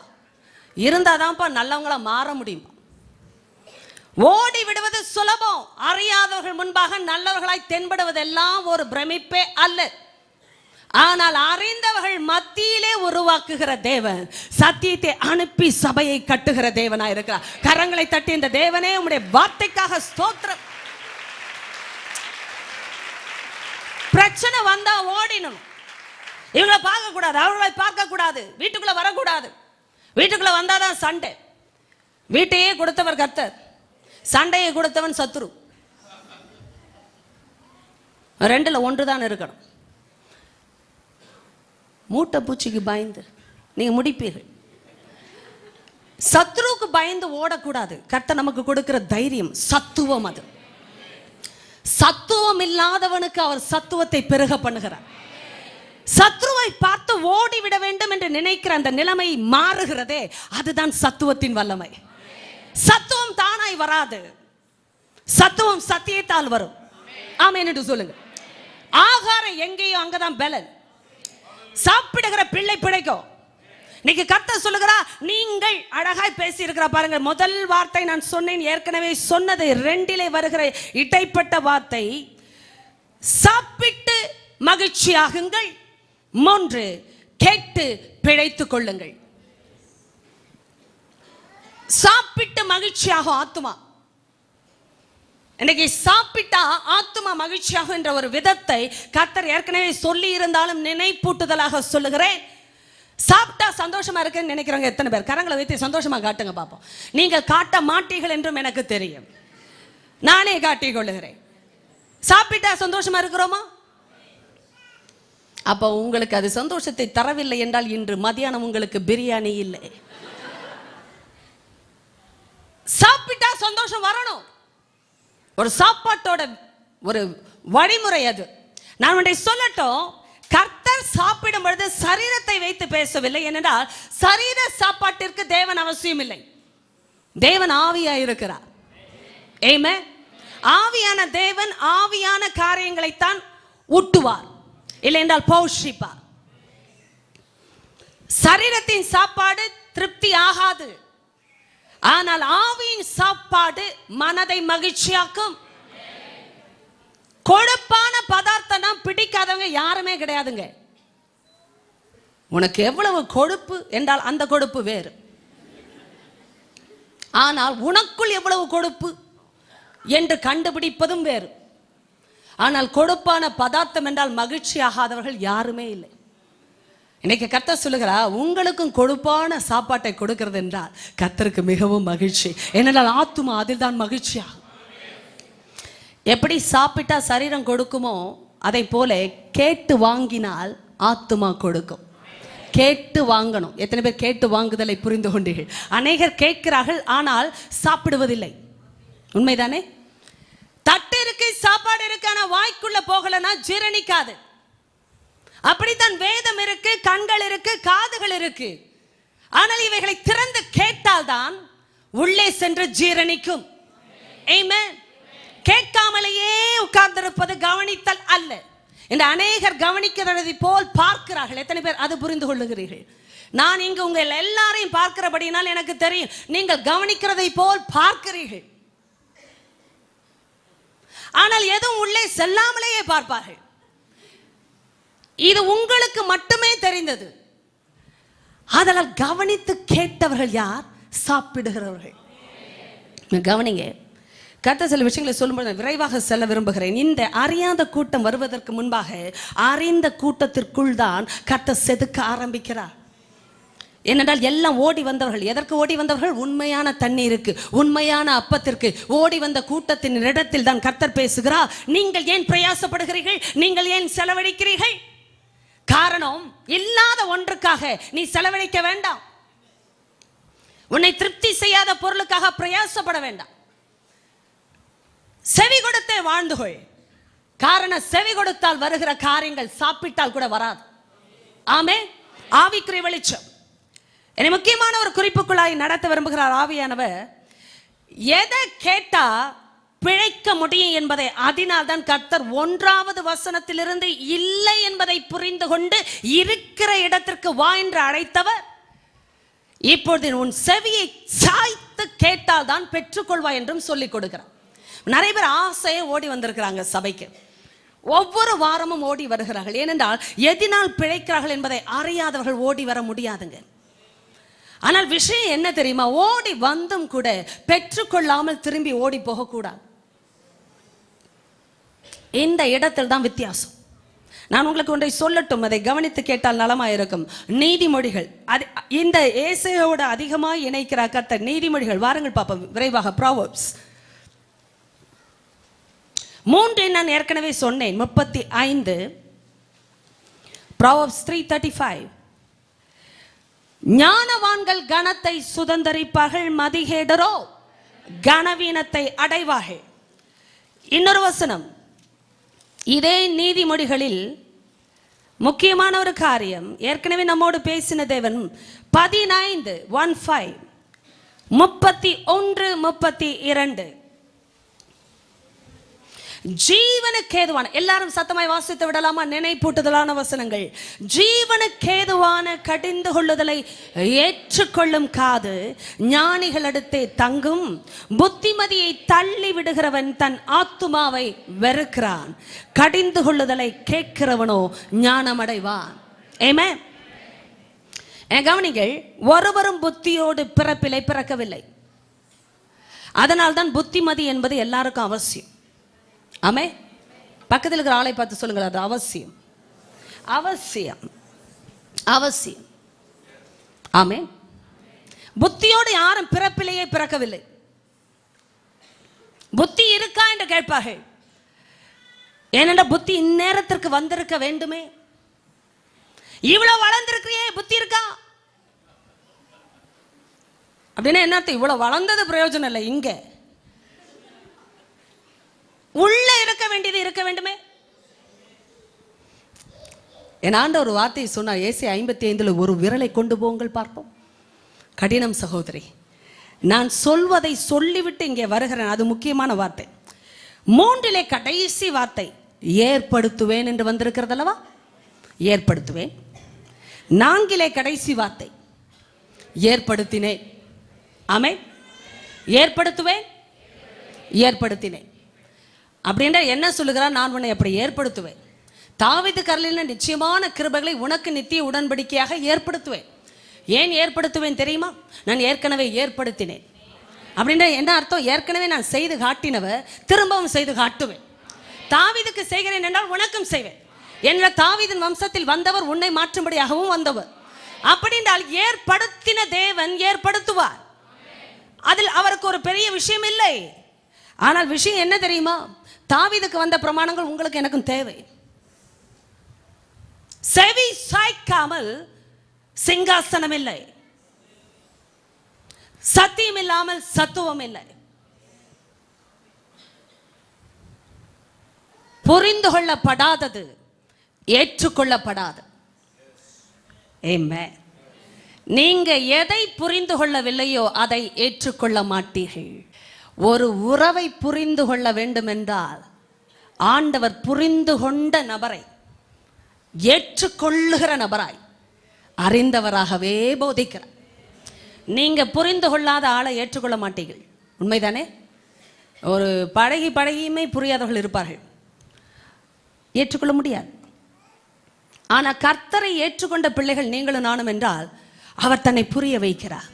இருந்தாதான்ப்பா நல்லவங்களா மாற முடியும்பா. ஓடி விடுவது சுலபம், அறியாதவர்கள் முன்பாக நல்லவர்களாய் தென்படுவதெல்லாம் ஒரு பிரமிப்பே அல்ல. ஆனால் அறிந்தவர்கள் மத்தியிலே உருவாக்குகிற தேவன் சத்தியத்தை அனுப்பி சபையை கட்டுகிற தேவனாய் இருக்கிறார். கரங்களை தட்டி இந்த தேவனே உம்முடைய வார்த்தைக்காக ஸ்தோத்திரம். பிரச்சனை வந்தா ஓடினும், இவங்களை பார்க்க கூடாது, அவர்களை பார்க்க கூடாது, வீட்டுக்குள்ள வரக்கூடாது. வீட்டுக்குள்ள வந்தாதான் சண்டை. வீட்டையே கொடுத்தவர் கர்த்தர், சண்டையை கொடுத்தவன் சத்துரு. ரெண்டுல ஒன்றுதான் இருக்கணும். மூட்டை பூச்சிக்கு பயந்து நீங்க முடிப்பீர்கள், சத்துருவுக்கு பயந்து ஓடக்கூடாது. கர்த்தர் நமக்கு கொடுக்கிற தைரியம் சத்துவம். அது சத்துவம் இல்லாதவனுக்கு அவர் சத்துவத்தை பெருக பண்ணுகிறார். சத்ருவை பார்த்து ஓடிவிட வேண்டும் என்று நினைக்கிற அந்த நிலைமை மாறுகிறதே, அதுதான் சத்துவத்தின் வல்லமை. சத்துவம் தானாய் வராது, சத்துவம் சத்தியத்தால் வரும். ஆமென் என்று சொல்லுங்க. ஆகாரம் எங்கேயோ அங்கதான் பலன். சாப்பிடுகிற பிள்ளை பிழைக்கும். இன்னைக்கு கர்த்தர் சொல்லுகிறா, நீங்கள் அழகாய் பேசி இருக்கிற பாருங்க. முதல் வார்த்தை நான் சொன்னேன், ஏற்கனவே சொன்னது 2 வருகிற இடைப்பட்ட வார்த்தை, சாப்பிட்டு மகிழ்ச்சியாகுங்கள். 3, கேட்டு பிழைத்துக் கொள்ளுங்கள். சாப்பிட்டு மகிழ்ச்சியாகும் ஆத்துமா. இன்னைக்கு சாப்பிட்டா ஆத்துமா மகிழ்ச்சியாகும் என்ற ஒரு விதத்தை கர்த்தர் ஏற்கனவே சொல்லி இருந்தாலும் நினைப்பூட்டுதலாக சொல்லுகிறேன். சாப்பிட்டா சந்தோஷமா இருக்குன்னு நினைக்கிறவங்க எத்தனை பேர்? கரங்களை வைத்து சந்தோஷமா காட்டுங்க பாப்போம். நீங்கள் காட்ட மாட்டீர்கள் என்றும் எனக்கு தெரியும், நானே காட்டிக் கொள்ளுகிறேன். சாப்பிட்டா சந்தோஷமா இருக்கிறோமா? அப்ப உங்களுக்கு அது சந்தோஷத்தை தரவில்லை என்றால் இன்று மதியானம் உங்களுக்கு பிரியாணி இல்லை. சாப்பிட்டா சந்தோஷம் வரணும். ஒரு சாப்பாட்டோட ஒரு வழிமுறை அது. நான் உன்னை சொல்லட்டும், கர்த்தர் சாப்பிடும் பொழுது சரீரத்தை வைத்து பேசவில்லை. ஏனென்றால் சரீர சாப்பாட்டிற்கு தேவன் அவசியம் இல்லை. தேவன் ஆவியா இருக்கிறார். ஆமென். ஆவியான தேவன் ஆவியான காரியங்களைத்தான் ஊட்டுவார், இல்லை என்றால் போஷிப்பார். சரீரத்தின் சாப்பாடு திருப்தி ஆகாது, ஆனால் ஆவியின் சாப்பாடு மனதை மகிழ்ச்சியாக்கும். கொழுப்பான பதார்த்தம் பிடிக்காதவங்க யாருமே கிடையாதுங்க. உனக்கு எவ்வளவு கொழுப்பு என்றால் அந்த கொழுப்பு வேறு, ஆனால் உனக்குள் எவ்வளவு கொழுப்பு என்று கண்டுபிடிப்பதும் வேறு. ஆனால் கொழுப்பான பதார்த்தம் என்றால் மகிழ்ச்சி ஆகாதவர்கள் யாருமே இல்லை. இன்னைக்கு கர்த்தர் சொல்லுகிறா, உங்களுக்கும் கொழுப்பான சாப்பாட்டை கொடுக்கிறது என்றால் கர்த்தருக்கு மிகவும் மகிழ்ச்சி. ஏனென்றால் ஆத்துமா அதில் தான் மகிழ்ச்சியாகும். எப்படி சாப்பிட்டா சரீரம் கொடுக்குமோ அதை போல கேட்டு வாங்கினால் ஆத்துமா கொடுக்கும். கேட்டு வாங்கணும். எத்தனை பேர் கேட்டு வாங்குதலை புரிந்து கொண்டீர்கள்? அநேகர் கேட்கிறார்கள், ஆனால் சாப்பிடுவதில்லை. உண்மைதானே? தட்டு இருக்கு, சாப்பாடு இருக்கு, ஆனா வாய்க்குள்ள போகலன்னா ஜீரணிக்காது. அப்படித்தான் வேதம் இருக்கு, கண்கள் இருக்கு, காதுகள் இருக்கு, ஆனால் இவைகளை திறந்து கேட்டால்தான் உள்ளே சென்று ஜீரணிக்கும். ஆமென். கேட்காமலேயே உட்கார்ந்திருப்பது கவனித்தல் அல்ல. இந்த அநேகர் கவனிக்கிறதை போல் பார்க்கிறார்கள். எத்தனை பேர் அது புரிந்து கொள்ளுகிறீர்கள்? நான் இங்கு உங்கள் எல்லாரையும் பார்க்கிறபடினால் எனக்கு தெரியும், நீங்கள் கவனிக்கிறதை போல் பார்க்கிறீர்கள், ஆனால் எதுவும் உள்ளே செல்லாமலேயே பார்ப்பார்கள். இது உங்களுக்கு மட்டுமே தெரிந்தது. அதனால் கவனித்து கேட்டவர்கள் யார்? சாப்பிடுகிறவர்கள். கவனிங்க, கர்த்தர் சில விஷயங்களை சொல்லும்போது விரைவாக செல்ல விரும்புகிறேன். இந்த அறியாத கூட்டம் வருவதற்கு முன்பாக அறிந்த கூட்டத்திற்குள் தான் கர்த்தர் செதுக்க ஆரம்பிக்கிறார். ஏனென்றால் எல்லாம் ஓடி வந்தவர்கள். எதற்கு ஓடி வந்தவர்கள்? உண்மையான தண்ணீருக்கு, உண்மையான அப்பத்திற்கு ஓடி வந்த கூட்டத்தின் இடத்தில் தான் கர்த்தர் பேசுகிறார். நீங்கள் ஏன் பிரயாசப்படுகிறீர்கள்? நீங்கள் ஏன் செலவழிக்கிறீர்கள்? காரணம், இல்லாத ஒன்றுக்காக நீ செலவழிக்க வேண்டாம். உன்னை திருப்தி செய்யாத பொருளுக்காக பிரயாசப்பட வேண்டாம். செவி கொடுத்தே வாழ்ந்துகொள். காரணம், செவி கொடுத்தால் வருகிற காரியங்கள் சாப்பிட்டால் கூட வராது. ஆமென். ஆவிக்குரிய வெளிச்சம். என்னை முக்கியமான ஒரு குறிப்புக்குள்ளாய் நடத்த விரும்புகிறார் ஆவியானவர். எதை கேட்டா பிழைக்க முடியும் என்பதை, அதனால் தான் கர்த்தர் 1வது வசனத்திலிருந்து இல்லை என்பதை புரிந்து கொண்டு இருக்கிற இடத்திற்கு வா என்று அழைத்தவர், இப்பொழுது உன் செவியை சாய்த்து கேட்டால் தான் பெற்றுக்கொள்வாய் என்றும் சொல்லிக் கொடுக்கிறார். நிறைய பேர் ஆசையை ஓடி வந்திருக்கிறாங்க சபைக்கு, ஒவ்வொரு வாரமும் ஓடி வருகிறார்கள். ஏனென்றால் எதினால் பிழைக்கிறார்கள் என்பதை அறியாதவர்கள் ஓடி வர முடியாதுங்க. ஆனால் விஷயம் என்ன தெரியுமா, ஓடி வந்தும் கூட பெற்றுக்கொள்ளாமல் திரும்பி ஓடி போகக்கூடாது. இந்த இடத்தில் தான் வித்தியாசம். நான் உங்களுக்கு ஒன்றை சொல்லட்டும், அதை கவனித்து கேட்டால் நலமாயிருக்கும். நீதிமொழிகள், இந்த ஏசாயாவோடு அதிகமாக இணைக்கிற கர்த்தர் நீதிமொழிகள். வாருங்கள் பாப்போம் விரைவாக. ப்ராவர்ப்ஸ் 3 நான் ஏற்கனவே சொன்னேன். 35 ப்ராவர்ப்ஸ் 3:35. ஞானவான்கள் கனத்தை சுதந்தரிப்பார்கள், மதிகேடரோ கனவீனத்தை அடைவார்கள். இன்னொரு வசனம் இதே நீதிமொழிகளில் முக்கியமான ஒரு காரியம், ஏற்கனவே நம்மோடு பேசின தேவன். 15:15 31-32 ஜீவனுக்கேதுவான, எல்லாரும் சத்தமாய் வாசித்து விடலாமா? நினைப்பூட்டுதலான வசனங்கள். ஜீவனுக்கேதுவான கடிந்து கொள்ளுதலை ஏற்றுக்கொள்ளும் காது ஞானிகளிடத்தே தங்கும், புத்திமதியை தள்ளி விடுகிறவன் தன் ஆத்துமாவை வெறுக்கிறான், கடிந்து கொள்ளுதலை கேட்கிறவனோ ஞானமடைவான். ஆமென். கவனிங்கள், ஒருவரும் புத்தியோடு பிறப்பிலை பிறக்கவில்லை. அதனால் தான் புத்திமதி என்பது எல்லாருக்கும் அவசியம். ஆமே. பக்கத்தில் இருக்கிற ஆளை பார்த்து சொல்லுங்கள், அது அவசியம், அவசியம், அவசியம். ஆமே. புத்தியோடு யாரும் பிறப்பிலேயே பிறக்கவில்லை. புத்தி இருக்கா என்று கேட்பார்கள். ஏனென்றால் புத்தி இந்நேரத்திற்கு வந்திருக்க வேண்டுமே. இவ்வளவு வளர்ந்திருக்கிறியே, புத்தி இருக்கா அப்படின்னா என்ன அர்த்தம்? இவ்வளவு வளர்ந்தது பிரயோஜனம் இல்லை, இங்க உள்ள இருக்க வேண்டியது இருக்க வேண்டுமே. என் ஆண்டவர் ஒரு வார்த்தையை சொன்னார். ஏசாயா 55 ஒரு விரலை கொண்டு போங்கள் பார்ப்போம். கடினம் சகோதரி, நான் சொல்வதை சொல்லிவிட்டு இங்கே வருகிறேன். அது முக்கியமான வார்த்தை. 3 கடைசி வார்த்தை ஏற்படுத்துவேன் என்று வந்திருக்கிறது அல்லவா? ஏற்படுத்துவேன். 4 கடைசி வார்த்தை ஏற்படுத்தினேன். ஆமே. ஏற்படுத்துவேன், ஏற்படுத்தினேன் அப்படின்ற என்ன சொல்லுகிறார்? நான் உன்னை அப்படி ஏற்படுத்துவேன். தாவீது கர்லில் நிச்சயமான கிருபைகளை உனக்கு நித்திய உடன்படிக்கையாக ஏற்படுத்துவேன். ஏன் ஏற்படுத்துவேன் தெரியுமா? நான் ஏற்கனவே ஏற்படுத்தினேன். அப்படின்ற என்ன அர்த்தம்? ஏற்கனவே நான் செய்து காட்டினவர் திரும்பவும் செய்து காட்டுவேன். தாவீதுக்கு செய்கிறேன் என்றால் உனக்கும் செய்வேன். என்ற தாவீதின் வம்சத்தில் வந்தவர் உன்னை மாற்றும்படியாகவும் வந்தவர். அப்படி என்றால் ஏற்படுத்தின தேவன் ஏற்படுத்துவார். அதில் அவருக்கு ஒரு பெரிய விஷயம் இல்லை. ஆனால் விஷயம் என்ன தெரியுமா? தாவீதுக்கு வந்த பிரமாணங்கள் உங்களுக்கு எனக்கும் தேவை. செவி சாய்க்காமல் சிங்காசனம் இல்லை, சத்தியம் இல்லாமல் சத்துவம் இல்லை. புரிந்து கொள்ளப்படாதது ஏற்றுக்கொள்ளப்படாது. ஆமென். நீங்க எதை புரிந்து கொள்ளவில்லையோ அதை ஏற்றுக்கொள்ள மாட்டீர்கள். ஒரு உறவை புரிந்து கொள்ள வேண்டும் என்றால் ஆண்டவர் புரிந்து கொண்ட நபரை ஏற்றுக்கொள்ளுகிற நபராய் அறிந்தவராகவே போதிக்கிறார். நீங்க புரிந்து கொள்ளாத ஆளை ஏற்றுக்கொள்ள மாட்டீர்கள். உண்மைதானே? ஒரு பழகியுமே புரியாதவர்கள் இருப்பார்கள், ஏற்றுக்கொள்ள முடியாது. ஆனால் கர்த்தரை ஏற்றுக்கொண்ட பிள்ளைகள் நீங்களும் நானும் என்றால் அவர் தன்னை புரிய வைக்கிறார்.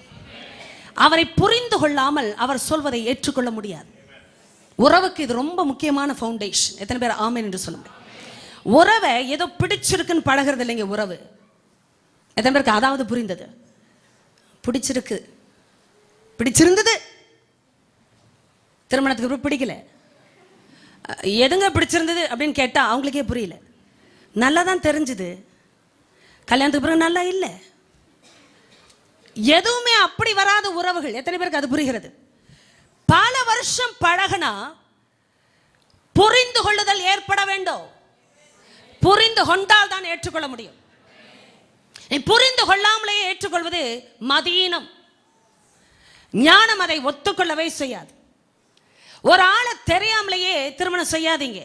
அவரை புரிந்து கொள்ளாமல் அவர் சொல்வதை ஏற்றுக்கொள்ள முடியாது. உறவுக்கு இது ரொம்ப முக்கியமான ஃபவுண்டேஷன். எத்தனை பேர் ஆமென் என்று சொல்லுங்க? உறவை ஏதோ பிடிச்சிருக்குன்னு பழகிறது இல்லைங்க. உறவு எத்தனை பேருக்கு அதாவது புரிந்தது? பிடிச்சிருக்கு, பிடிச்சிருந்தது, திருமணத்துக்கு அப்புறம் பிடிக்கல. எதுங்க பிடிச்சிருந்தது அப்படின்னு கேட்டா அவங்களுக்கே புரியல. நல்லா தான் தெரிஞ்சுது, கல்யாணத்துக்கு பிறகு நல்லா இல்லை. எதுவுமே அப்படி வராத உறவுகள். எத்தனை பேருக்கு அது புரிகிறது? பல வருஷம் பழகினா புரிந்து கொள்ளுதல் ஏற்பட வேண்டும். புரிந்து கொண்டால் தான் ஏற்றுக்கொள்ள முடியும். புரிந்து கொள்ளாமலே ஏற்றுக்கொள்வது மதீனம். ஞானம் அதை ஒத்துக்கொள்ளவே செய்யாது. ஒரு ஆளை தெரியாமலேயே திருமணம் செய்யாதீங்க.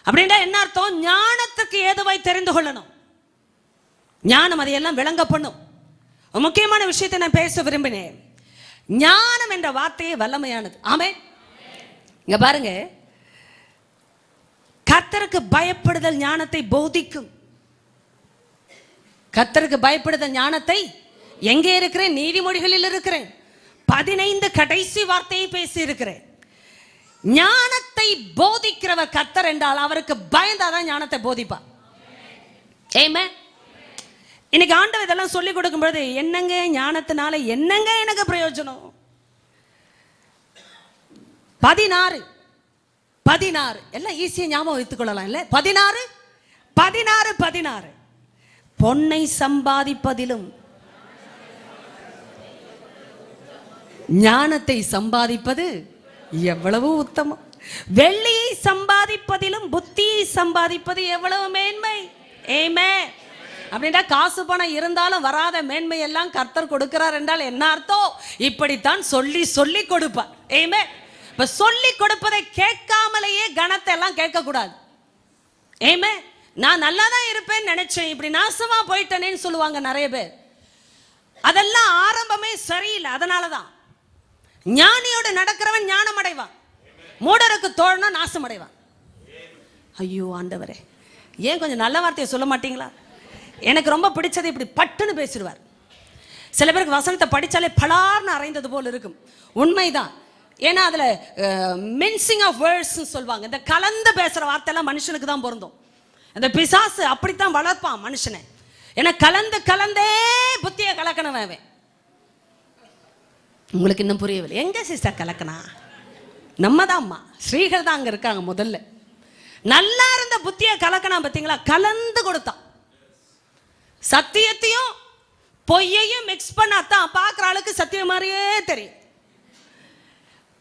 அப்படின்னா என்ன அர்த்தம்? ஞானத்துக்கு ஏதுவாய் தெரிந்து கொள்ளணும். ஞானம் அதையெல்லாம் விளங்க பண்ணும். முக்கியமான விஷயத்தை நான் பேச விரும்பினேன். ஞானம் என்ற வார்த்தையே வல்லமையானது. ஆமென். இங்க பாருங்க, கர்த்தருக்கு பயப்படுதல் ஞானத்தை போதிக்கும். கர்த்தருக்கு பயப்படுதல் ஞானத்தை எங்கே இருக்கிறேன்? நீதிமொழிகளில் இருக்கிறேன். 15 கடைசி வார்த்தையை பேசி இருக்கிறேன். ஞானத்தை போதிக்கிறவர் கர்த்தர் என்றால் அவருக்கு பயந்தாதான் ஞானத்தை போதிப்பார். ஆமென். இன்னைக்கு ஆண்டவர் இதெல்லாம் சொல்லிக் கொடுக்கும் பொழுது என்னங்க ஞானத்தினால என்னங்க எனக்கு பிரயோஜனம்? 16 எல்லாம் ஈஸியா ஞாபகம் வைத்துக் கொள்ளலாம் இல்ல? 16 பொன்னை சம்பாதிப்பதிலும் ஞானத்தை சம்பாதிப்பது எவ்வளவு உத்தமம். வெள்ளியை சம்பாதிப்பதிலும் புத்தியை சம்பாதிப்பது எவ்வளவு மேன்மை. ஆமென். அப்படின்னா காசு பணம் இருந்தாலும் வராத மேன்மை எல்லாம் கர்த்தர் கொடுக்கிறார் என்றால் என்ன அர்த்தம்? இப்படித்தான் சொல்லி சொல்லி கொடுப்பார். ஆமென். இப்ப சொல்லி கொடுப்பதை கேட்காமலேயே கணத்தை எல்லாம் கேட்க கூடாது. ஆமென். நான் நல்லா தான் இருப்பேன்னு நினைச்சேன், இப்படி நாசமா போயிட்டேனேன்னு சொல்லுவாங்க நிறைய பேர். அதெல்லாம் ஆரம்பமே சரியில்லை. அதனாலதான் ஞானியோடு நடக்கிறவன் ஞானம் அடைவான், மூடருக்கு தோழனா நாசம் அடைவான். ஐயோ ஆண்டவரே, ஏன் கொஞ்சம் நல்ல வார்த்தையை சொல்ல மாட்டீங்களா? எனக்கு ரொம்ப பிடிச்சது இப்படி பட்டுன்னு பேசிடுவார். சில பேருக்கு வசனத்தை படித்தாலே பலார்னு அரைந்தது போல் இருக்கும். உண்மைதான். ஏன்னா அதில் மின்சிங் ஆஃப் வேர்ட்ஸ் சொல்லுவாங்க. இந்த கலந்து பேசுகிற வார்த்தையெல்லாம் மனுஷனுக்கு தான் பொருந்தும். இந்த பிசாசு அப்படித்தான் வளர்ப்பான் மனுஷனை. ஏன்னா கலந்து கலந்தே புத்தியை கலக்கணும். உங்களுக்கு இன்னும் புரியவில்லை? எங்க சிஸ்டர் கலக்கனா? நம்ம தான்மா, ஸ்ரீகள் தான் அங்கே இருக்காங்க. முதல்ல நல்லா இருந்த புத்தியை கலக்கனா பார்த்தீங்களா? கலந்து கொடுத்தான். சத்தியத்தையும் பொய்யையும் மிக்ஸ் பண்ணாதான் பார்க்குற ஆளுக்கு சத்தியம் மாதிரியே தெரியும்.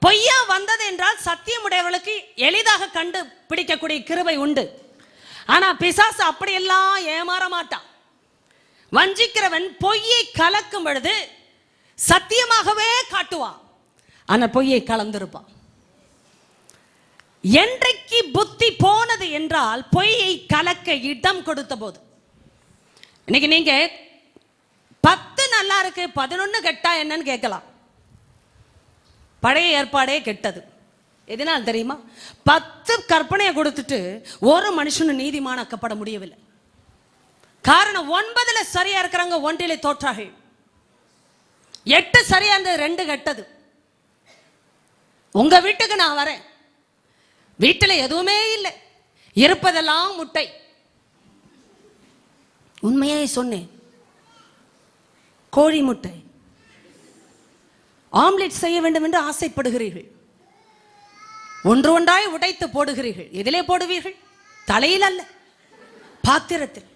பொய்யா வந்தது என்றால் சத்தியமுடையவர்களுக்கு எளிதாக கண்டு பிடிக்கக்கூடிய கிருபை உண்டு. ஆனா பிசாசு அப்படியெல்லாம் ஏமாற மாட்டான். வஞ்சிக்கிறவன் பொய்யை கலக்கும் பொழுது சத்தியமாகவே காட்டுவான், ஆனா பொய்யை கலந்திருப்பான். என்றைக்கு புத்தி போனது என்றால் பொய்யை கலக்க இடம் கொடுத்த போது. இன்னைக்கு நீங்க 10 நல்லா இருக்கு 11 கெட்டா என்னன்னு கேட்கலாம். பழைய ஏற்பாடே கெட்டது. எதனால் தெரியுமா? 10 கற்பனையை கொடுத்துட்டு ஒரு மனுஷனும் நீதிமானாக்கப்பட முடியவில்லை. காரணம் 9 சரியா இருக்கிறாங்க, 1 தோற்றார்கள். 8 சரியா இருந்தது, 2 கெட்டது. உங்க வீட்டுக்கு நான் வரேன், வீட்டில் எதுவுமே இல்லை, இருப்பதெல்லாம் முட்டை. உண்மையே சொன்னேன். கோழி முட்டை ஆம்லெட் செய்ய வேண்டும் என்று ஆசைப்படுகிறீர்கள். ஒன்று ஒன்றாய் உடைத்து போடுகிறீர்கள். எதிலே போடுவீர்கள்? தலையில் அல்ல, பாத்திரத்தில்.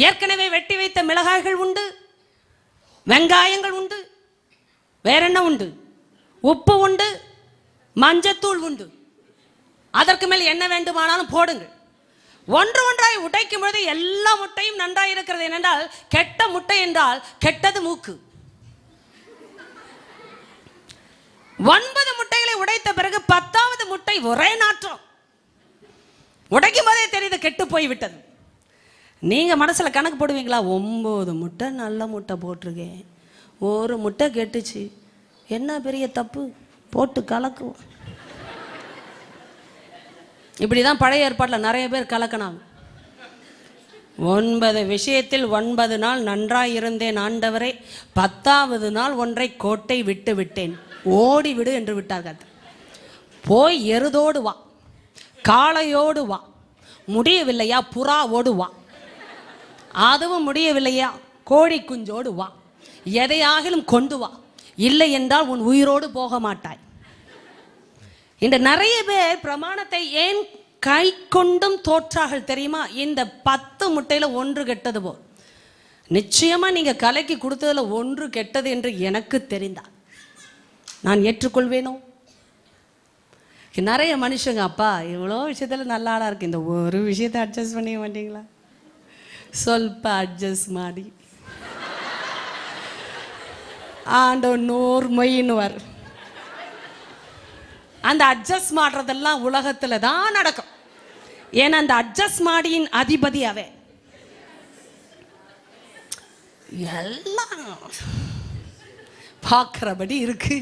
ஏற்கனவே வெட்டி வைத்த மிளகாய்கள் உண்டு, வெங்காயங்கள் உண்டு, வேற என்ன உண்டு? உப்பு உண்டு, மஞ்சத்தூள் உண்டு. அதற்கு மேல் என்ன வேண்டுமானாலும் போடுங்கள். ஒன்று ஒன்றாய் உடைக்கும் பொழுது எல்லா முட்டையும் நன்றாய் இருக்கிறது. ஏனென்றால் கெட்ட முட்டை என்றால் கெட்டது மூக்கு. 9 முட்டைகளை உடைத்த பிறகு 10வது முட்டை ஒரே நாற்றம். உடைக்கும் போதே தெரியுது கெட்டு போய் விட்டது. நீங்க மனசுல கணக்கு போடுவீங்களா? 9 முட்டை நல்ல முட்டை போட்டிருக்கேன், ஒரு முட்டை கெட்டுச்சு, என்ன பெரிய தப்பு, போட்டு கலக்குவோம். இப்படிதான் பழைய ஏற்பாட்டில் நிறைய பேர் கலக்கினாங்க. 9 விஷயத்தில் 9 நாள் நன்றாய் இருந்தேன் ஆண்டவரே, 10வது நாள் ஒன்றை கோட்டை விட்டு விட்டேன், ஓடி விடு என்று விட்டார்கள். போய் எருதோடு வா, காளையோடு வா, முடியவில்லையா புறாவோடு வா, அதுவும் முடியவில்லையா கோழி குஞ்சோடு வா, எதையாகிலும் கொண்டு வா, இல்லை என்றால் உன் உயிரோடு போக மாட்டாய். இந்த நிறைய பேர் பிரமாணத்தை ஏன் கை கொண்டும் தோற்றார்கள் தெரியுமா? இந்த 10 முட்டையில 1 கெட்டது போல். நிச்சயமா நீங்க கலைக்கு கொடுத்ததுல 1 கெட்டது என்று எனக்கு தெரிந்தால் நான் ஏற்றுக்கொள்வேனோ? நிறைய மனுஷங்க, அப்பா இவ்வளோ விஷயத்துல நல்ல ஆளா இருக்கு, இந்த ஒரு விஷயத்தை அட்ஜஸ்ட் பண்ணிக்க மாட்டீங்களா? ಸ್ವಲ್ಪ ಅಡ್ಜಸ್ಟ್ ಮಾಡಿ ಆಂಡೋ 100 ಮೊಯ್ಯಿನವರ್. அந்த அட்ஜஸ்ட் மாடுறதெல்லாம் உலகத்துல தான் நடக்கும். ஏன்னா அந்த அட்ஜஸ்ட் மாடியின் அதிபதி அவன். எல்லாம் பார்க்கிறபடி இருக்கு.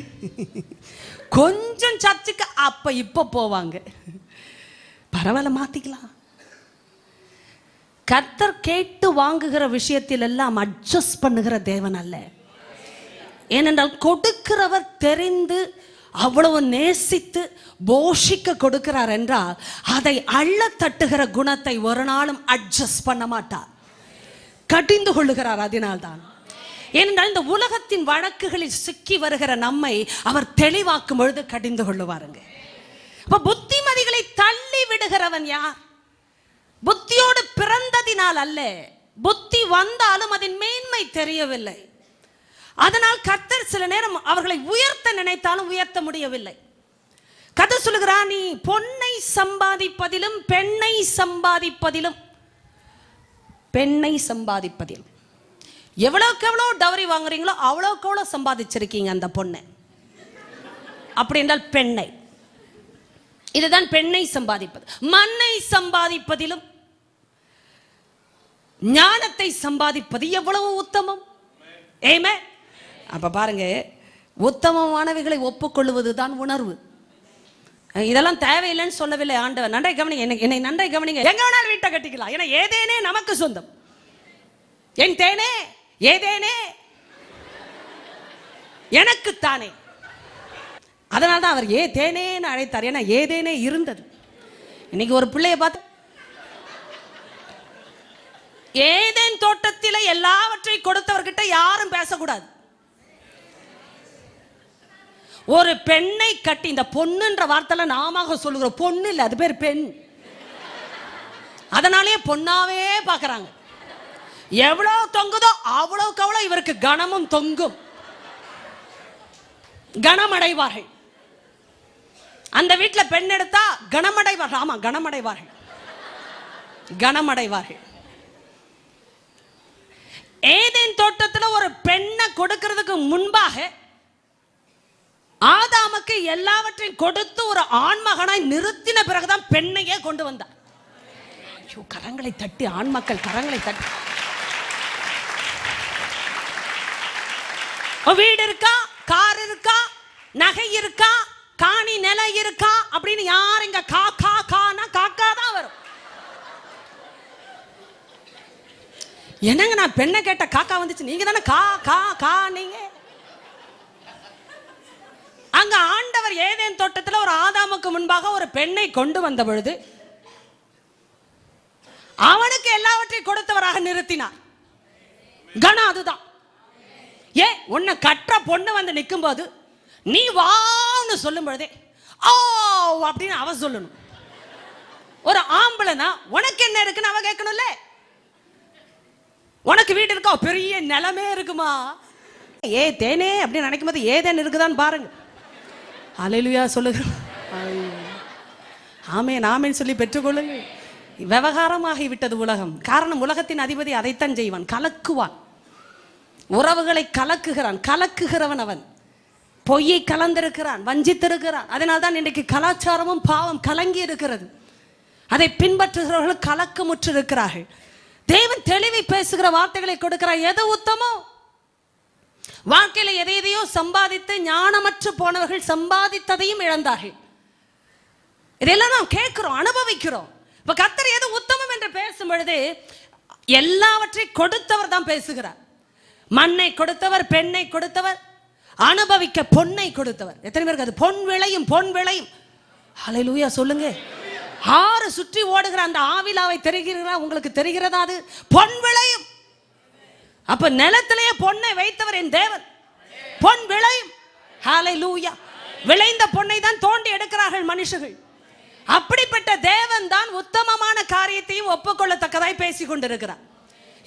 கொஞ்சம் சர்ச்சுக்கு அப்ப இப்ப போவாங்க. பரவாயில்ல, மாத்திக்கலாம். கர்த்தர் கேட்டு வாங்குகிற விஷயத்தில் எல்லாம் அட்ஜஸ்ட் பண்ணுகிற தேவன் அல்ல. ஏனென்றால் கொடுக்கிறவர் தெரிந்து அவ்வளவு நேசித்து போஷிக்க கொடுக்கிறார் என்றால் அதை அள்ள தட்டுகிற குணத்தை ஒரு நாளும் அட்ஜஸ்ட் பண்ண மாட்டார், கடிந்து கொள்ளுகிறார். அதனால்தான் ஏனென்றால் இந்த உலகத்தின் வழக்குகளில் சிக்கி வருகிற நம்மை அவர் தெளிவாக்கும் பொழுது கடிந்து கொள்ளுவாருங்க. அப்ப புத்திமதிகளை தள்ளி விடுகிறவன் யார்? புத்தியோடு பிறந்ததினால் அல்ல, புத்தி வந்தாலும் அதன் மேன்மை தெரியவில்லை. அதனால் கர்த்தர் சில நேரம் அவர்களை உயர்த்த நினைத்தாலும் உயர்த்த முடியவில்லை. கர்த்தர் சொல்லுகிறார், நீ பொன்னை சம்பாதிப்பதிலும் பெண்ணை சம்பாதிப்பதிலும் எவ்வளவுக்கு எவ்வளவு டவரி வாங்குறீங்களோ அவ்வளவுக்கு எவ்வளவு சம்பாதிச்சிருக்கீங்க அந்த பொண்ணை. அப்படி என்றால் பெண்ணை, இதுதான் பெண்ணை சம்பாதிப்பது. மண்ணை சம்பாதிப்பதிலும் ஞானத்தை சம்பாதிப்பது எவ்வளவு உத்தமம். ஏமே, அப்ப பாருங்க, உத்தமமானவைகளை ஒப்புக்கொள்வது தான் உணர்வு. இதெல்லாம் தேவையில்லைன்னு சொல்லவில்லை ஆண்டவர். நன்றை கவனிங்க, என்னை நன்றை கவனிங்க. எங்க வேணாலும் வீட்டை கட்டிக்கலாம். ஏன்னா ஏதேனே நமக்கு சொந்தம். என் தேனே ஏதேனே எனக்குத்தானே. அதனால்தான் அவர் தேனேன்னு அழைத்தார். ஏன்னா ஏதேனே இருந்தது. இன்னைக்கு ஒரு பிள்ளைய பார்த்து ஏதேன் தோட்டத்தில் எல்லாவற்றையும் கொடுத்தவர்கிட்ட யாரும் பேசக்கூடாது. ஒரு பெண்ணை கட்டி, இந்த பொண்ணுன்ற வார்த்தை நாம சொல்லுகிறோம், பொண்ணு இல்லை, அது பேர் பெண். அதனாலேயே பொண்ணாவே பார்க்கறாங்க. எவ்வளவு தொங்குதோ அவ்வளவுக்கு அவ்வளவு இவருக்கு கனமும் தொங்கும், கனமடைவார்கள். அந்த வீட்டுல பெண் எடுத்தா கனமடைவார்கள். ஆமா, கனமடைவார்கள். ஏதேன் தோட்டத்தில் ஒரு பெண்ணை கொடுக்கிறதுக்கு முன்பாக ஆதாமுக்கு எல்லாவற்றையும் கொடுத்து ஒரு ஆண்மகனாய் நிறுத்தின பிறகுதான் பெண்ணையே கொண்டு வந்தார். கரங்களை தட்டி, ஆண் மக்கள் கரங்களை தட்டி. வீடு இருக்கா, கார் இருக்கா, நகை இருக்கா, காணி நிலம் இருக்கா அப்படின்னு யார் இங்க காக்கா தான் வரும். என்னங்க, நான் பெண்ணை கேட்ட காக்கா வந்துச்சு, நீங்க தானே கா நீங்க. அங்க ஆண்டவர் ஏதேன் தோட்டத்தில் ஒரு ஆதாமுக்கு முன்பாக ஒரு பெண்ணை கொண்டு வந்த பொழுது அவனுக்கு எல்லாவற்றையும் கொடுத்தவராக நிறுத்தினார். கனம் அதுதான். உன்னை கற்ற பொண்ணு வந்து நிற்கும் போது நீ வான்னு சொல்லும் பொழுதே ஓ அப்படின்னு அவ சொல்லணும். ஒரு ஆம்பளைனா உனக்கு என்ன இருக்குன்னு அவ கேட்கணும்ல. உனக்கு வீடு இருக்கா, பெரிய நிலமே இருக்குமா, தேனே அப்படின்னு நினைக்கும் போது ஏதேன் இருக்குதான்னு பாருங்க. அல்லேலூயா சொல்லுங்க. ஆமேன் சொல்லி பெற்றுக்கொள்ளுங்க. விவகாரமாகி விட்டது உலகம். காரணம், உலகத்தின் அதிபதி அதைத்தான் செய்வான், கலக்குவான். உறவுகளை கலக்குகிறவன் அவன். பொய்யை கலந்திருக்கிறான், வஞ்சித்திருக்கிறான். அதனால்தான் இன்றைக்கு கலாச்சாரமும் பாவம் கலங்கி இருக்கிறது. அதை பின்பற்றுகிறவர்கள் கலக்கமுற்று இருக்கிறார்கள். தேவன் தெளிவை பேசுகிற வார்த்தைகளை கொடுக்கிறார். எது உத்தமம்? வாழ்க்கையில எதையோ சம்பாதித்து ஞானமற்று போனவர்கள் சம்பாதித்ததையும் இழந்தார்கள். இதெல்லாம் நாம் கேட்கிறோம், அனுபவிக்கிறோம். இப்ப கர்த்தர் எது உத்தமம் என்று பேசும் பொழுது எல்லாவற்றையும் கொடுத்தவர் தான் பேசுகிறார். மண்ணை கொடுத்தவர், பெண்ணை கொடுத்தவர், அனுபவிக்க பொன்னை கொடுத்தவர். எத்தனை பேருக்கு அது பொன் விளையும்? ஹல்லேலூயா சொல்லுங்க. ஆறு சுற்றி ஓடுகிற அந்த ஆவிலாவை தெரிகிறதா? உங்களுக்கு தெரிகிறதா? அது பொன் விளையும். அப்ப நிலத்திலேயே பொன்னை வைத்தவர் என் தேவன். பொன் விளையும். ஹல்லேலூயா. விளைந்த பொன்னை தான் தோண்டி எடுக்கிறார்கள் மனுஷர்கள். அப்படிப்பட்ட தேவன் தான் உத்தமமான காரியத்தையும் ஒப்புக்கொள்ளத்தக்கதாய் பேசிக் கொண்டிருக்கிறார்.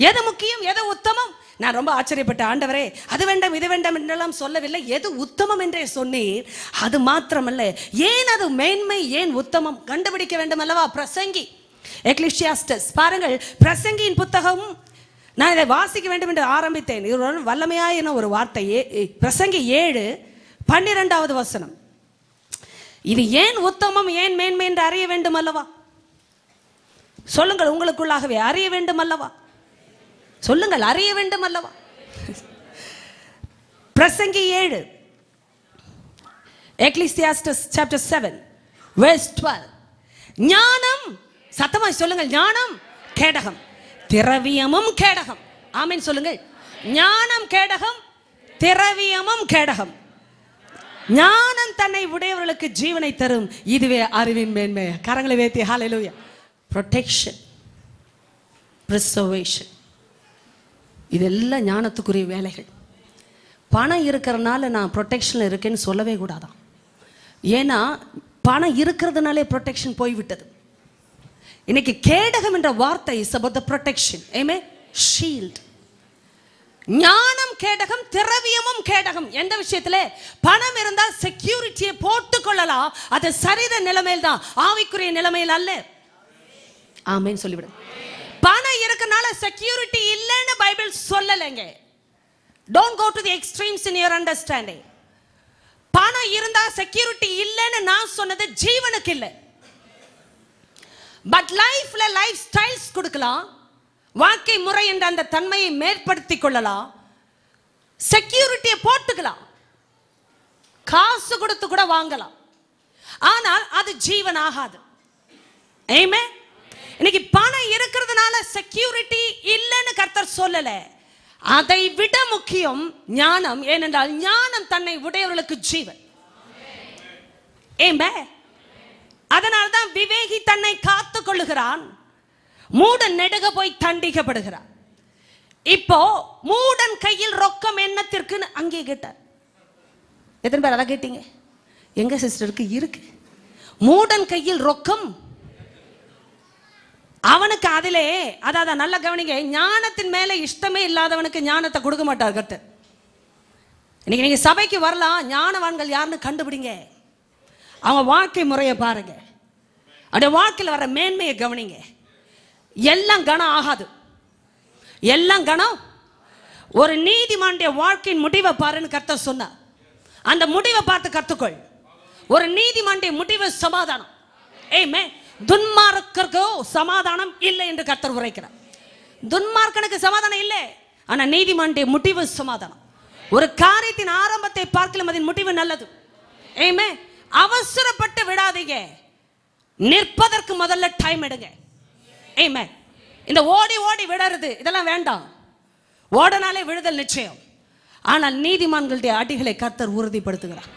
எது முக்கியம், எது உத்தமம்? நான் ரொம்ப ஆச்சரியப்பட்ட, ஆண்டவரே அது வேண்டாம் இது வேண்டாம் என்றெல்லாம் சொல்லவில்லை, எது உத்தமம் என்றே சொன்னீர். அது மாத்திரமல்ல, ஏன் அது மேன்மை, ஏன் உத்தமம் கண்டுபிடிக்க வேண்டும் அல்லவா? பிரசங்கி, எக்லிசியாஸ்டஸ் பாருங்கள், பிரசங்கியின் புத்தகம். நான் இதை வாசிக்க வேண்டும் என்று ஆரம்பித்தேன். இது வல்லமையாயின ஒரு வார்த்தையே. பிரசங்கி 7:12 வசனம். இது ஏன் உத்தமம், ஏன் மேன்மை என்று அறிய வேண்டும் அல்லவா? சொல்லுங்கள், உங்களுக்குள்ளாகவே அறிய வேண்டும் அல்லவா? சொல்லுங்கள், அறிய வேண்டும் அல்லவா? பிரசங்கி 7, எக்லிசியாஸ்டஸ் சாப்டர் 7 verse 12. ஞானம், சத்தமாய் சொல்லுங்கள், ஞானம் கேடகம், திரவியமும் கேடகம். ஆமென் சொல்லுங்கள். ஞானம் கேடகம், திரவியமும் கேடகம். ஞானம் தன்னை உடையவர்களுக்கு ஜீவனை தரும், இதுவே அறிவின் மேன்மை. கரங்களை வேத்தி ஹalleluya. ப்ரொடெக்ஷன், preservation, இதெல்லாம் ஞானத்துக்குரிய வேலைகள். பணம் இருக்கிறதுனால நான் ப்ரொடெக்ஷனில் இருக்கேன்னு சொல்லவே கூடாதான். ஏன்னா பணம் இருக்கிறதுனாலே ப்ரொடெக்ஷன் போய்விட்டது. இன்னைக்கு கேடகம் என்ற வார்த்தை is about the protection. Amen. Shield. ஞானம் கேடகம், திரவியமும் கேடகம். எந்த விஷயத்துல? பணம் இருந்தால் செக்யூரிட்டியை போட்டுக் கொள்ளலாம். அது சரீர நிலைமையில் தான், ஆவிக்குரிய நிலைமையில் அல்ல. ஆமென் சொல்லிவிடு. பணம் இருக்கனால செக்யூரிட்டி இல்லைன்னு பைபிள் சொல்லலைங்க. Don't go to the extremes in your understanding. பணம் இருந்தா செக்யூரிட்டி இல்லைன்னு நான் சொன்னது ஜீவனுக்கு இல்லை. பட் லைஃப்ல லைஃப் ஸ்டைல்ஸ் கொடுக்கலாம், வாழ்க்கை முறை என்ற அந்த தன்மையை மேற்படுத்திக் கொள்ளலாம், செக்யூரிட்டியை போட்டுக்கலாம், காசு கொடுத்து கூட வாங்கலாம். ஆனால் அது ஜீவன் ஆகாது. ஆமென். இன்னைக்கு பணம் இருக்கிறதுனால செக்யூரிட்டி இல்லைன்னு கர்த்தர் சொல்லல. அதை விட முக்கியம் ஞானம். ஏனென்றால் ஞானம் தன்னை உடையவர்களுக்கு ஜீவன். ஆமென். அதனால்தான் விவேகி தன்னை காத்துக் கொள்ளுகிறான், மூடன் நெடுக போய் தண்டிக்கப்படுகிறான். இப்போ மூடன் கையில் ரொக்கம் என்னத்திற்குன்னு அங்கே கேட்டார். எத்தனை பேர் அதை கேட்டீங்க? எங்க சிஸ்டருக்கு இருக்கு. மூடன் கையில் ரொக்கம், அவனுக்கு அதிலே, அதாவது நல்ல கவனிங்க, ஞானத்தின் மேல இஷ்டமே இல்லாதவனுக்கு ஞானத்தை கொடுக்க மாட்டார் கர்த்தர். இன்னைக்கு நீங்க சபைக்கு வரலாம், ஞானவான்கள் யாருன்னு கண்டுபிடிங்க, அவங்க வாழ்க்கை முறையை பாருங்க, அந்த வாழ்க்கையில் வர மேன்மையை கவனிங்க. எல்லாம் கணம் ஆகாது, எல்லாம் கணம். ஒரு நீதிமானுடைய வாழ்க்கையின் முடிவை பாருன்னு கர்த்தர் சொன்னார். அந்த முடிவை பார்த்து கற்றுக்கொள். ஒரு நீதிமானுடைய முடிவு சமாதானம். ஆமென். துன்மார்க்கருக்கு சமாதானம் இல்லை என்று கர்த்தர் உரைக்கிறார். துன்மார்க்கனுக்கு சமாதானம் இல்லை, ஆனா நீதிமானுடைய முடிவு சமாதானம். ஒரு காரியத்தின் ஆரம்பத்தை பார்க்கலாம், அதன் முடிவு நல்லது. ஆமென். அவசரப்பட்டு விடாதீங்க, நிற்பதற்கு முதல்ல டைம் எடுங்க. ஆமென். இந்த ஓடி ஓடி விடுறது இதெல்லாம் வேண்டாம். ஓடனாலே விடுதல் நிச்சயம். ஆனால் நீதிமான்களுடைய அடிகளை கர்த்தர் உறுதிப்படுத்துகிறார்.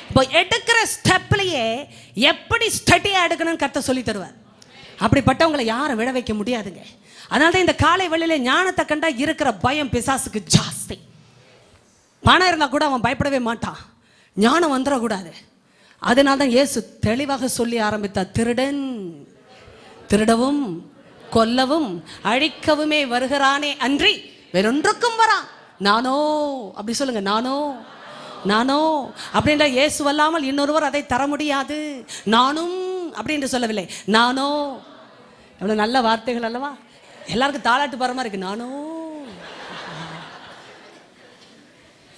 இப்போ எடுக்கிற ஸ்டெப்லயே எப்படி ஸ்டடியா எடுக்கணும்னு கர்த்தர் சொல்லி தருவார். அப்படிப்பட்டவங்களை யாரும் விட வைக்க முடியாதுங்க. அதனால இந்த காலை வேளையில ஞானத்தை கண்டா இருக்கிற பயம் பிசாசுக்கு ஜாஸ்தி. பணம் இருந்தா கூட அவன் பயப்படவே மாட்டான், ஞானம் வந்துடக்கூடாது. அதனால தான் இயேசு தெளிவாக சொல்லி ஆரம்பித்தார், திருடன் திருடவும் கொல்லவும் அழிக்கவுமே வருகிறானே அன்றி வேறொன்றுக்கும் வரான். நானோ, அப்படி சொல்லுங்க, நானோ நானோ அப்படின்ற இயேசு அல்லாமல் இன்னொருவர் அதை தர முடியாது. நானும் அப்படின்னு சொல்லவில்லை, நானோ. எவ்வளவு நல்ல வார்த்தைகள் அல்லவா? எல்லாருக்கும் தாளாட்டு பாரமா இருக்கு. நானோ,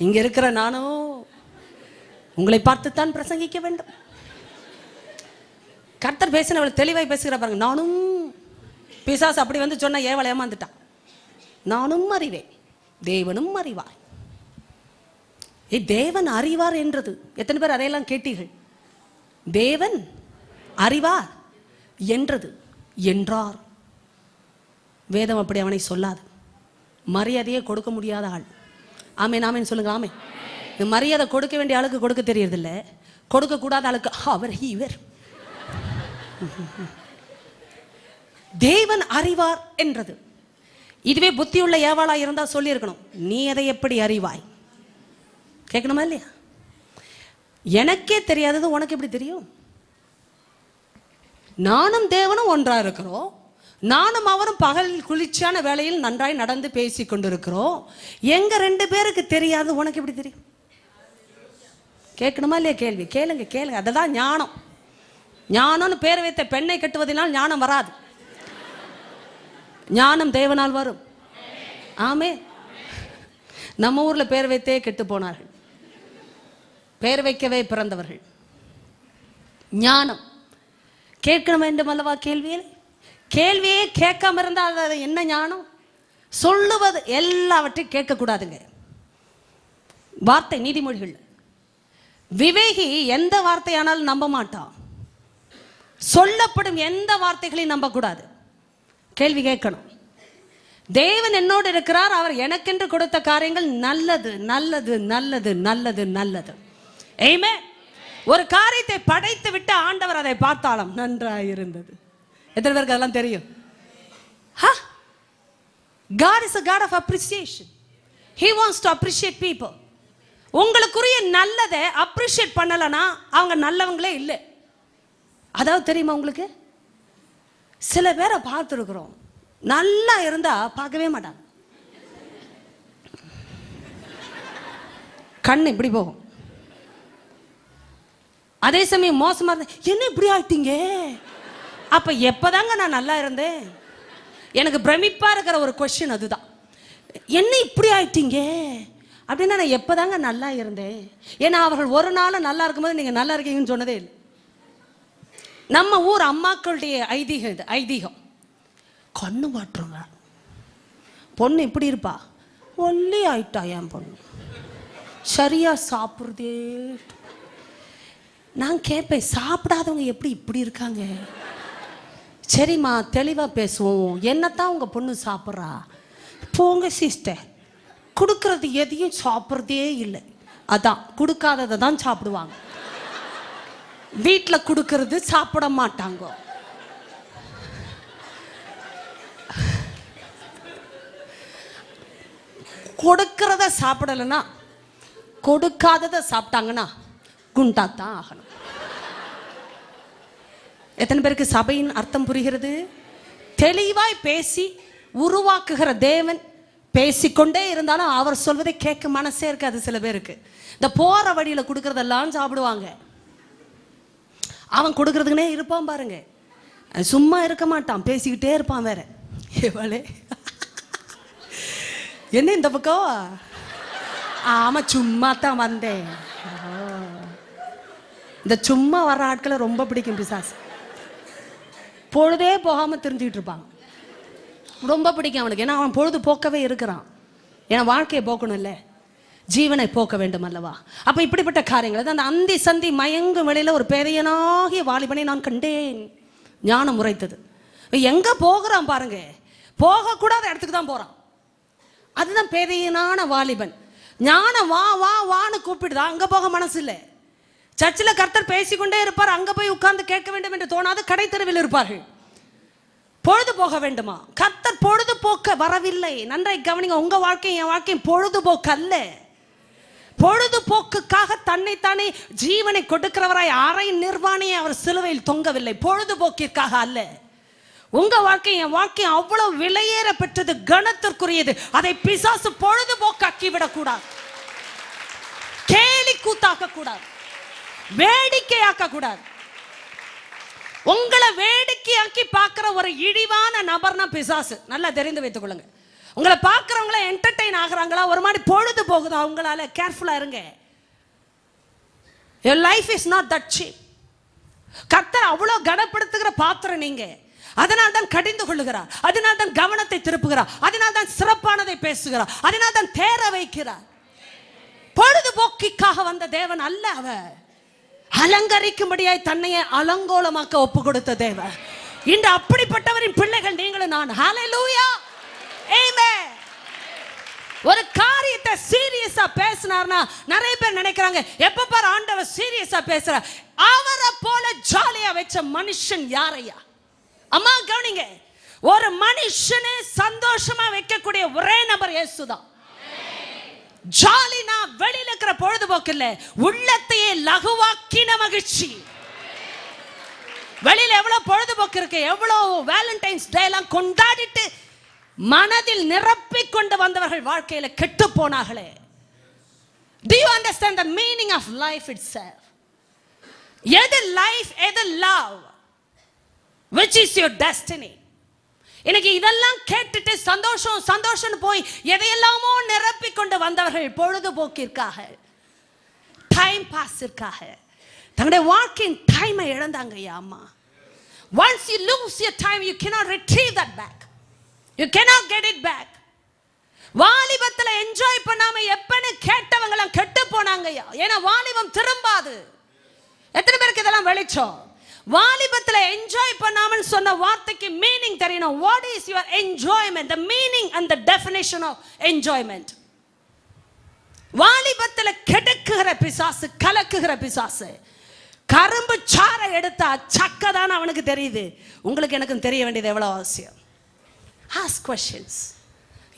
இங்க இருக்கிற நானோ உங்களை பார்த்துத்தான் பிரசங்கிக்க வேண்டும். கர்த்தர் பேசினவள் தெளிவாய் பேசுகிற பாருங்க. நானும், பிசாசு அப்படி வந்து சொன்ன ஏவலை ஏமாந்துட்டான். நானும் அறிவேன், தேவனும் அறிவார். தேவன் அறிவார் என்றது எத்தனை பேர் அதையெல்லாம் கேட்டீர்கள்? தேவன் அறிவார் என்றது என்றார். வேதம் அப்படி அவனை சொல்லாது. மரியாதையே கொடுக்க முடியாத ஆள். ஆமென் ஆமென் சொல்லுங்க. ஆமென். மரியாதை கொடுக்க வேண்டிய ஆளுக்கு கொடுக்க தெரியறதில்லை, கொடுக்க கூடாத ஆளுக்கு அவர் இவர். தேவன் அறிவார் என்றது. இதுவே புத்தியுள்ள ஏவாளா இருந்தா சொல்லி இருக்கணும், நீ அதை எப்படி அறிவாய்? கேட்கணுமா இல்லையா? எனக்கே தெரியாதது உனக்கு எப்படி தெரியும்? நானும் தேவனும் ஒன்றா இருக்கிறோம், நானும் அவரும் பகலில் குளிர்ச்சியான வேளையில் நன்றாய் நடந்து பேசி கொண்டிருக்கிறோம். எங்க ரெண்டு பேருக்கு தெரியாது, உனக்கு எப்படி தெரியும்? கேட்கணுமா இல்லையா? கேள்வி கேளுங்க கேளுங்க. அதுதான் ஞானம். ஞானம்னு பேர் வைத்த பெண்ணை கட்டுவதனால் ஞானம் வராது, ஞானம் தேவனால் வரும். ஆமே. நம்ம ஊர்ல பேர் வைத்தே கெட்டு போனார்கள், பேர் வைக்கவே பிறந்தவர்கள். ஞானம் கேட்க வேண்டும் அல்லவா? கேள்வியே கேட்காம இருந்தால் அது என்ன ஞானம்? சொல்லுவது எல்லாவற்றையும் கேட்கக்கூடாதுங்க. வார்த்தை நீதிமொழிகள், விவேகி எந்த வார்த்தையானாலும் நம்ப மாட்டான். சொல்லப்படும் எந்த வார்த்தைகளையும் நம்பக்கூடாது. கேள்வி கேட்கணும். தேவன் என்னோடு இருக்கிறார், அவர் எனக்கென்று கொடுத்த காரியங்கள் நல்லது நல்லது நல்லது நல்லது நல்லது. ஆமென். ஒரு காரியத்தை படைத்து விட்டு ஆண்டவர் அதை பார்த்தாலும் நன்றாயிருந்தது. எத்தனை பேருக்கு அதெல்லாம் தெரியும்? God is a God of appreciation. He wants to appreciate people. உங்களுக்குரிய நல்லதை அப்ரிஷியேட் பண்ணலனா அவங்க நல்லவங்களே இல்லை. அதாவது தெரியுமா உங்களுக்கு, சில பேரை பார்த்துருக்குறோம், நல்லா இருந்தா பார்க்கவே மாட்டாங்க, கண்ணு இப்படி போகும். அதே சமயம் மோசமா இருந்த, என்ன இப்படி ஆயிட்டீங்க, அப்ப எப்பதாங்க நான் நல்லா இருந்தேன்? எனக்கு பிரமிப்பா இருக்கிற ஒரு கொஸ்டின் அதுதான். என்ன இப்படி ஆயிட்டீங்க அப்படின்னா நான் எப்பதாங்க நல்லா இருந்தேன்? ஏன்னா அவர்கள் ஒரு நாள் நல்லா இருக்கும்போது நீங்க நல்லா இருக்கீங்கன்னு சொன்னதே இல்லை. நம்ம ஊர் அம்மாக்களுடைய ஐதீகம் இது. ஐதீகம், கண்ணு மாற்றுங்க, பொண்ணு இப்படி இருப்பா, ஒல்லி ஆயிட்டா என் பொண்ணு, சரியா சாப்பிடுறதே. நான் கேட்பேன், சாப்பிடாதவங்க எப்படி இப்படி இருக்காங்க? சரிம்மா தெளிவாக பேசுவோம், என்னத்தான் உங்கள் பொண்ணு சாப்பிட்றா? போங்க சிஸ்டர், கொடுக்கறது எதையும் சாப்பிட்றதே இல்லை, அதான் கொடுக்காததை தான் சாப்பிடுவாங்க, வீட்டில் கொடுக்கறது சாப்பிட மாட்டாங்க. கொடுக்கறத சாப்பிடலைன்னா, கொடுக்காததை சாப்பிட்டாங்கன்னா குண்டாத்தான் ஆகணும். எத்தனை பேருக்கு சபையின் அர்த்தம் புரிகிறது? தெளிவாய் பேசி உருவாக்குகிற தேவன் பேசிக்கொண்டே இருந்தாலும் அவர் சொல்வதை கேட்க மனசே இருக்காது. சில பேருக்கு இந்த போற வழியில கொடுக்கறதெல்லாம் சாப்பிடுவாங்க. அவன் கொடுக்கறதுக்குனே இருப்பான் பாருங்க, சும்மா இருக்க மாட்டான், பேசிக்கிட்டே இருப்பான். வேற எவளே என்ன இந்த பக்கம்? ஆமா சும்மா தான் வந்தேன். இந்த சும்மா வர்ற ஆட்களை ரொம்ப பிடிக்கும் பிசாசு. பொழுதே போகாம தெரிஞ்சுக்கிட்டு இருப்பாங்க, ரொம்ப பிடிக்கும் அவனுக்கு. ஏன்னா அவன் பொழுது போக்கவே இருக்கிறான். ஏன்னா வாழ்க்கையை போக்கணும்ல, ஜீவனை போக்க வேண்டும் அல்லவா? அப்ப இப்படிப்பட்ட காரியங்கள் அந்த அந்தி சந்தி மயங்கும் வேளையில ஒரு பேதையனாகிய வாலிபனை நான் கண்டேன், ஞானம் உரைத்தது. எங்க போகிறான் பாருங்க, போகக்கூடாத இடத்துக்கு தான் போறான். அதுதான் பேதையனான வாலிபன். ஞானம் வா வா வான்னு கூப்பிடுதா, அங்க போக மனசு இல்லை. சர்ச்சில் கர்த்தர் பேசிக்கொண்டே இருப்பார், அங்க போய் உட்கார்ந்து கேட்க வேண்டும் என்று தோணாது கடை தெருவில் இருப்பார்கள். பொழுது போக வேண்டுமா? கர்த்தர் பொழுதுபோக்க வரவில்லை. நன்றாய் கவனிங்க, உங்க வாழ்க்கையும் என் வாழ்க்கையும் பொழுதுபோக்கு அல்ல. பொழுதுபோக்குக்காக தன்னைத்தானே ஜீவனை கொடுக்கிறவராய் அரை நிர்வாணியை அவர் சிலுவையில் தொங்கவில்லை. பொழுதுபோக்கிற்காக அல்ல. உங்க வாழ்க்கை என் வாழ்க்கை அவ்வளவு விலையேற பெற்றது, கனத்திற்குரியது. அதை பிசாசு பொழுதுபோக்காக்கி விடக்கூடாது, கேலி கூத்தாக்க கூடாது, வேடிக்கையாக்க கூடாது. உங்களை வேடிக்கையாக்கி பார்க்கிற ஒரு இழிவான நபர்னா பிசாசு. நல்லா தெரிந்து வைத்துக் கொள்ளுங்க. உங்களை பார்க்கிறவங்கள என்டர்டெயின் ஆகுறாங்களா, ஒரு மாதிரி பொழுது போகுதா உங்களால, கேர்ஃபுல்லா இருங்க. Your life is not that cheap. கர்த்தர் அவ்வளவு கனப்படுத்துகிற பாத்திரம் நீங்க. அதனால் தான் கடிந்து கொள்ளுகிறார், அதனால் தான் கவனத்தை திருப்புகிறார், அதனால் தான் சிறப்பானதை பேசுகிறார், அதனால் தான் தேர வைக்கிறார். பொழுதுபோக்கிற்காக வந்த தேவன் அல்ல அவர். அலங்கரிக்கும்படியாய் தன்னையே அலங்கோலமாக்க ஒப்பு கொடுத்த தேவன். இன்று அப்படிப்பட்டவரின் பிள்ளைகள் நீங்களும் நான். ஹல்லேலூயா, ஆமென். ஒரு காரியத்தை சீரியஸா பேசினார்னா நிறைய பேர் நினைக்கிறாங்க, எப்ப பாரு ஆண்டவர் சீரியஸா பேசுற. அவரை போல ஜாலியா வச்ச மனுஷன் யாரையா? அம்மா கவனிங்க, ஒரு மனுஷனை சந்தோஷமா வைக்கக்கூடிய ஒரே நபர் இயேசுதான். ஜாலினா வெளியில இருக்கிற பொழுதுபோக்கு இல்ல, உள்ளத்தையே லகுவாக்கின மகிழ்ச்சி. வெளியில எவ்வளவு பொழுதுபோக்கு இருக்கு, எவ்வளவு வேலண்டைன்ஸ் டே எல்லாம் கொண்டாடிட்டு மனதில் நிரப்பிக் கொண்டு வந்தவர்கள் வாழ்க்கையில கெட்டு போனார்களே. Do you understand the meaning of life itself? எது லைஃப், எது love, which is your destiny? எனக்கு இதெல்லாம் கேட்டுட்டு சந்தோஷம் சந்தோஷம் போய் எதையெல்லாமோ நிரப்பிக் கொண்டு வந்தவர்கள் பொழுதுபோக்கிற்காக, டைம் பாஸிற்காக, தங்களுடைய வாழ்க்கையின் டைமை இழந்தாங்க ஐயா அம்மா. Once you lose your time, you cannot retrieve that back. You cannot get it back. வாலிபத்துல என்ஜாய் பண்ணாம எப்பன்னு கேட்டவங்கலாம் கெட்டு போனாங்க ஐயா. ஏன்னா வாலிபம் திரும்பாது. எத்தனை பேருக்கு இதெல்லாம் வெளிச்சம்? வாலிபத்துல என்ஜாய் பண்ணாமன்னு சொன்ன வார்த்தைக்கு மீனிங் தெரியணும். What is your enjoyment? The meaning and the definition of enjoyment. வாலிபத்துல கெடுக்குகிற பிசாசு, கலக்குகிற பிசாசு. கரும்பு சாறை எடுத்தா சக்கை தான் அவனுக்கு தெரியுது. உங்களுக்கு எனக்கும் தெரிய வேண்டியது எவ்வளவு அவசியம். Ask questions.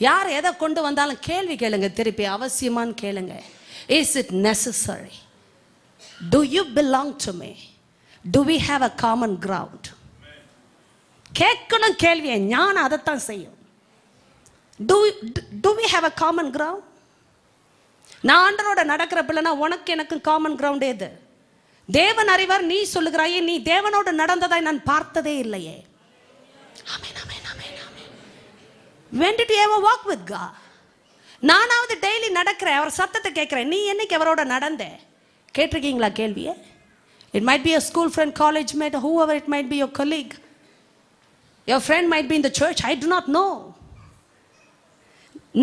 யார் எதை கொண்டு வந்தாலும் கேள்வி கேளுங்க. திருப்பி அவசியமான்னு கேளுங்க. Is it necessary? Do you belong to me? Do we have a common ground? கேட்கணும் கேள்வியை. ஞானம் அதைத்தான் செய்யும். Do we have a common ground? நான் ஆண்டவரோட நடக்கிற பிள்ளைனா உனக்கு எனக்கு காமன் கிரவுண்ட் எது? தேவன் அறிவார். நீ சொல்லுகிறாயே, நீ தேவனோடு நடந்ததாய் நான் பார்த்ததே இல்லையே. ஆமென் ஆமென் ஆமென் ஆமென். When did you ever walk with God? நானாவது டெய்லி நடக்கிறேன், அவர் சத்தத்தை கேட்கிறேன். நீ என்னைக்கு அவரோட நடந்த? கேட்டிருக்கீங்களா கேள்வியே? It might be a school friend, college mate, whoever it might be, your colleague. Your friend might be in the church. I do not know.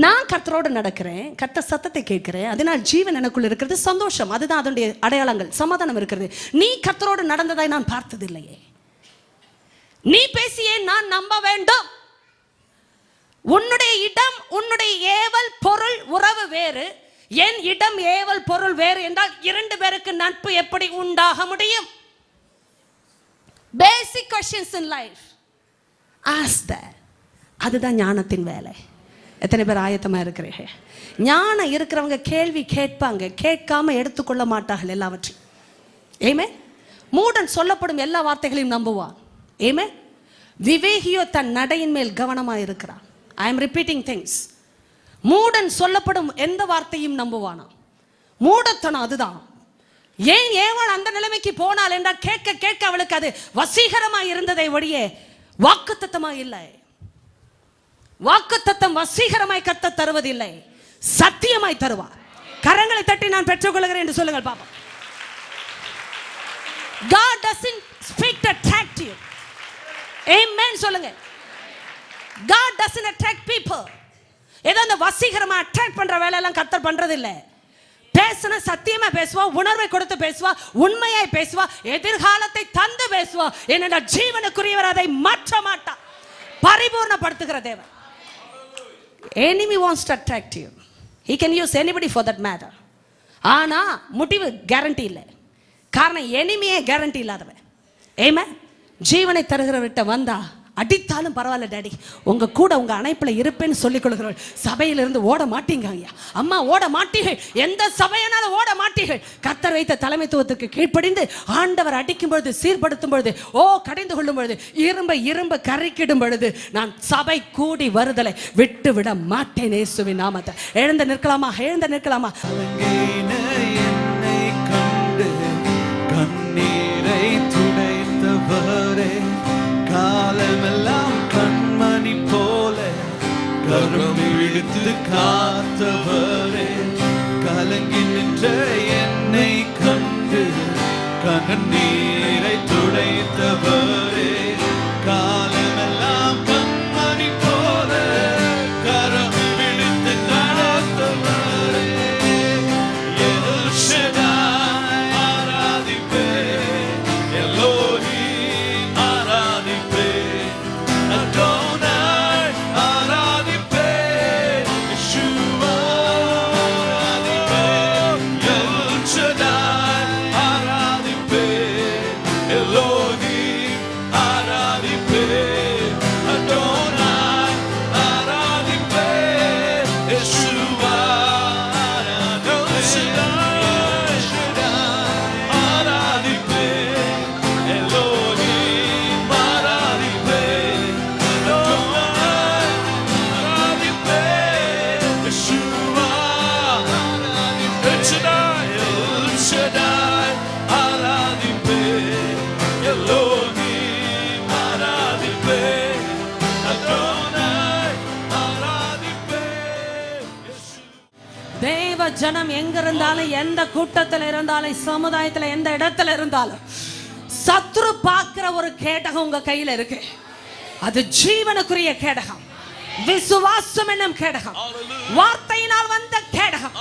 நான் கர்த்தரோடு நடக்கிறேன், கர்த்தர் சத்தத்தை கேட்கிறேன், அதனால் ஜீவன் எனக்குள்ள இருக்கிறது, சந்தோஷம். அதுதான் அதனுடைய அடையாளங்கள். சமாதானம் இருக்கிறது. நீ கர்த்தரோடு நடந்ததாய் நான் பார்த்ததில்லையே. நீ பேசியே நான் நம்ப வேண்டும். உன்னுடைய இடம், உன்னுடைய ஏவல் பொருள் உறவு வேறு. என் இடம் ஏவல் பொருள் வேறு என்றால் இரண்டு பேருக்கு நட்பு எப்படி உண்டாக முடியும்? பேசிக் questions in life. Ask that. அதுதான் ஞானத்தின் வேலை. எத்தனை பேர் ஆயத்தமா இருக்கிறீங்க? ஞானம் இருக்கிறவங்க கேள்வி கேட்பாங்க, கேட்காம எடுத்துக்கொள்ள மாட்டார்கள் எல்லாவற்றையும். ஆமென். மூடன் சொல்லப்படும் எல்லா வார்த்தைகளையும் நம்புவான். ஆமென். விவேகியோ தன் நடையின் மேல் கவனமாக இருக்கிறான். I am repeating things. மூடன் சொல்லப்படும் எந்த வார்த்தையும் நம்புவானா? மூடத்தனம் அதுதான். ஏன் ஏவள் அந்த நிலைமைக்கு போனாள் என்றால் கேட்க கேட்க அவளுக்கு அது வசீகரமாய் இருந்ததை ஒழிய வாக்குத்தத்தமாய் இல்லை. வாக்குத்தத்தம் வசீகரமாய் கர்த்தர் தருவதில்லை, சத்தியமாய் தருவார். கரங்களை தட்டி நான் பெற்றுக்கொள்கிறேன் என்று சொல்லுங்கள் பாப்பா. God doesn't speak to attract you. Amen சொல்லுங்க. God doesn't attract people. ஏதோ அந்த வசீகரமா அட்ராக்ட் பண்ற வேலை எல்லாம் கர்த்தர் பண்றது இல்ல. பேசுன சத்தியமா பேசுவா, உணர்வை கொடுத்து பேசுவா, உண்மையாய் பேசுவா, எதிர்காலத்தை தந்து பேசுவா. என்னடா ஜீவனுக்குரியவர் அதை மாற்ற மாட்டா. பரிபூர்ணப்படுத்துகிற தேவன். Enemy wants to attract you. He can use anybody for that matter. ஆனா முடிவு கேரண்டி இல்லை. காரணம் எனிமியே கேரண்டி இல்லாதவன். ஆமென். ஜீவனை தருகிறவர்கிட்ட வந்தா அடித்தாலும் பரவாயில்ல டாடி, உங்க கூட உங்க அணைப்புல இருப்பேன்னு சொல்லிக் கொள்கிறவள். சபையிலிருந்து ஓட மாட்டீங்க ஐயா, அம்மா ஓட மாட்டீர்கள். எந்த சபையினாலும் ஓட மாட்டீர்கள். கர்த்தர் வைத்த தலைமைத்துவத்துக்கு கீழ்ப்படிந்து ஆண்டவர் அடிக்கும் பொழுது, சீர்படுத்தும் பொழுது, கடிந்து கொள்ளும் பொழுது, இரும்ப கரைக்கிடும் பொழுது நான் சபை கூடி வருதலை விட்டு விட மாட்டேன். இயேசுவின் நாமத்தை. எழுந்து நிற்கலாமா? எழுந்து நிற்கலாமா? என்னை கண்டு கண்ணீரை துடைத்தவரே, காலமெல்லாம் கண்மணி போல கரம் பிடித்து காத்தவரே, கலங்கி நின்ற என்னை கண்டு கண்ணீரை துடைத்தவரே, காலமெல்லாம் கண்மணி போல கரம் பிடித்து காத்தவரே, எல் ஷடாய் ஆராதிப்பேன், எலோஹிம் ஆராதிப்பேன், அடோனாய் ஆராதிப்பேன், யெஷுவா ஆராதிப்பேன், எல் ஷடாய் ஆராதிப்பேன், எலோஹிம் தேவ ஜனம் எங்க இருந்தாலும், எந்த கூட்டத்தில் இருந்தாலும், சமுதாயத்துல எந்த இடத்துல இருந்தாலும், சத்துரு பார்க்கிற ஒரு கேடகம் உங்க கையில இருக்கு. அது ஜீவனுக்குரிய கேடகம், விசுவாசம் என்னும் கேடகம், வார்த்தையினால் வந்த கேடகம்,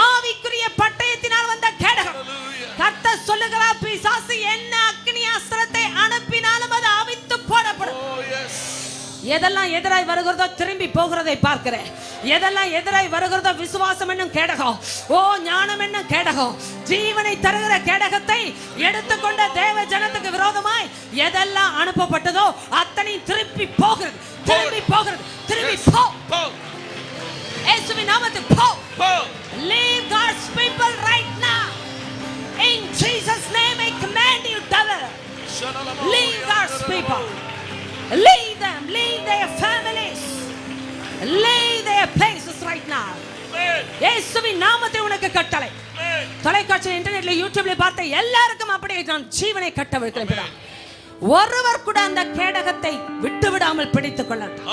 ஆவிக்குரிய பட்டயத்தினால் வந்த கேடகம். கர்த்தர் சொல்லுகிறார், பிசாசு என்ன அக்கினி அஸ்திரத்தை அனுப்பினாலும் அது அவித்து போடப்படும். எதெல்லாம் எதிராய் வருகிறதோ திரும்பி போகிறதை பார்க்கிறேன். எதெல்லாம் எதிராய் வருகிறதோ விசுவாசம் என்னும் கேடகம், ஓ ஞானம் என்னும் கேடகம், ஜீவனை தருகிற கேடகத்தை எடுத்துக்கொண்ட தேவ ஜனத்துக்கு விரோதமாய் எதெல்லாம் அனுப்பப்பட்டதோ அத்தனை திரும்பி போகிறது, திரும்பி போகிறது, திரும்பி போ. இயேசுவின் நாமத்தில் போ. Leave God's people right now. In Jesus' name I command you, devil. Leave God's people. Leave them, leave their families, leave their places right now. இயேசுவின் நாமத்தில் உனக்கு கட்டளை. தொலைக்காட்சியில், இன்டர்நெட்ல, யூடியூப்ல பார்த்த எல்லாருக்கும் அப்படியே நான் ஜீவனை கட்டவிழ்க்கிறேன். ஒருவர் கூட அந்த கேடகத்தை விட்டு விடாமல் பிடித்துக் கொள்ளட்டும்.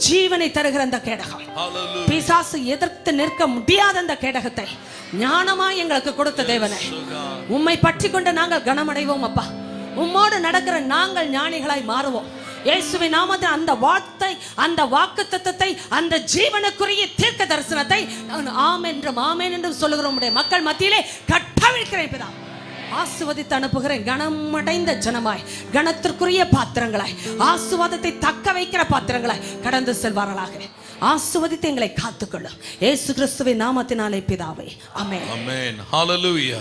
ஜீவனை தருகிற அந்த கேடகம், பிசாசு எதிர்த்து நிற்க முடியாத அந்த கேடகத்தை ஞானமாய் எங்களுக்கு கொடுத்த தேவனே, உம்மை பற்றி கொண்டு நாங்கள் கனமடைவோம் அப்பா. உம்மோடு நடக்கிற நாங்கள் ஞானிகளாய் மாறுவோம். இயேசுவின் நாமத்தில் அந்த வார்த்தை, அந்த வாக்குத்தத்தத்தை, அந்த ஜீவனுக்குரிய தீர்க்க தரிசனத்தை நான் ஆமென் என்றும் சொல்லுகிறோம். உம்முடைய மக்கள் மத்தியிலே கட்டவிழ்க்கிறேன் பிதா. ஆசீர்வதித்து அனுப்புகிறேன். கனமடைந்த ஜனமாய், கனத்திற்குரிய பாத்திரங்களாய், ஆசீர்வாதத்தை தக்க வைக்கிற பாத்திரங்களாய் கடந்து செல்வார்களாக. ஆசீர்வதித்து எங்களை காத்துக்கொள்ளும். இயேசு கிறிஸ்துவின் நாமத்தினாலே பிதாவே, ஆமென். Amen. Hallelujah.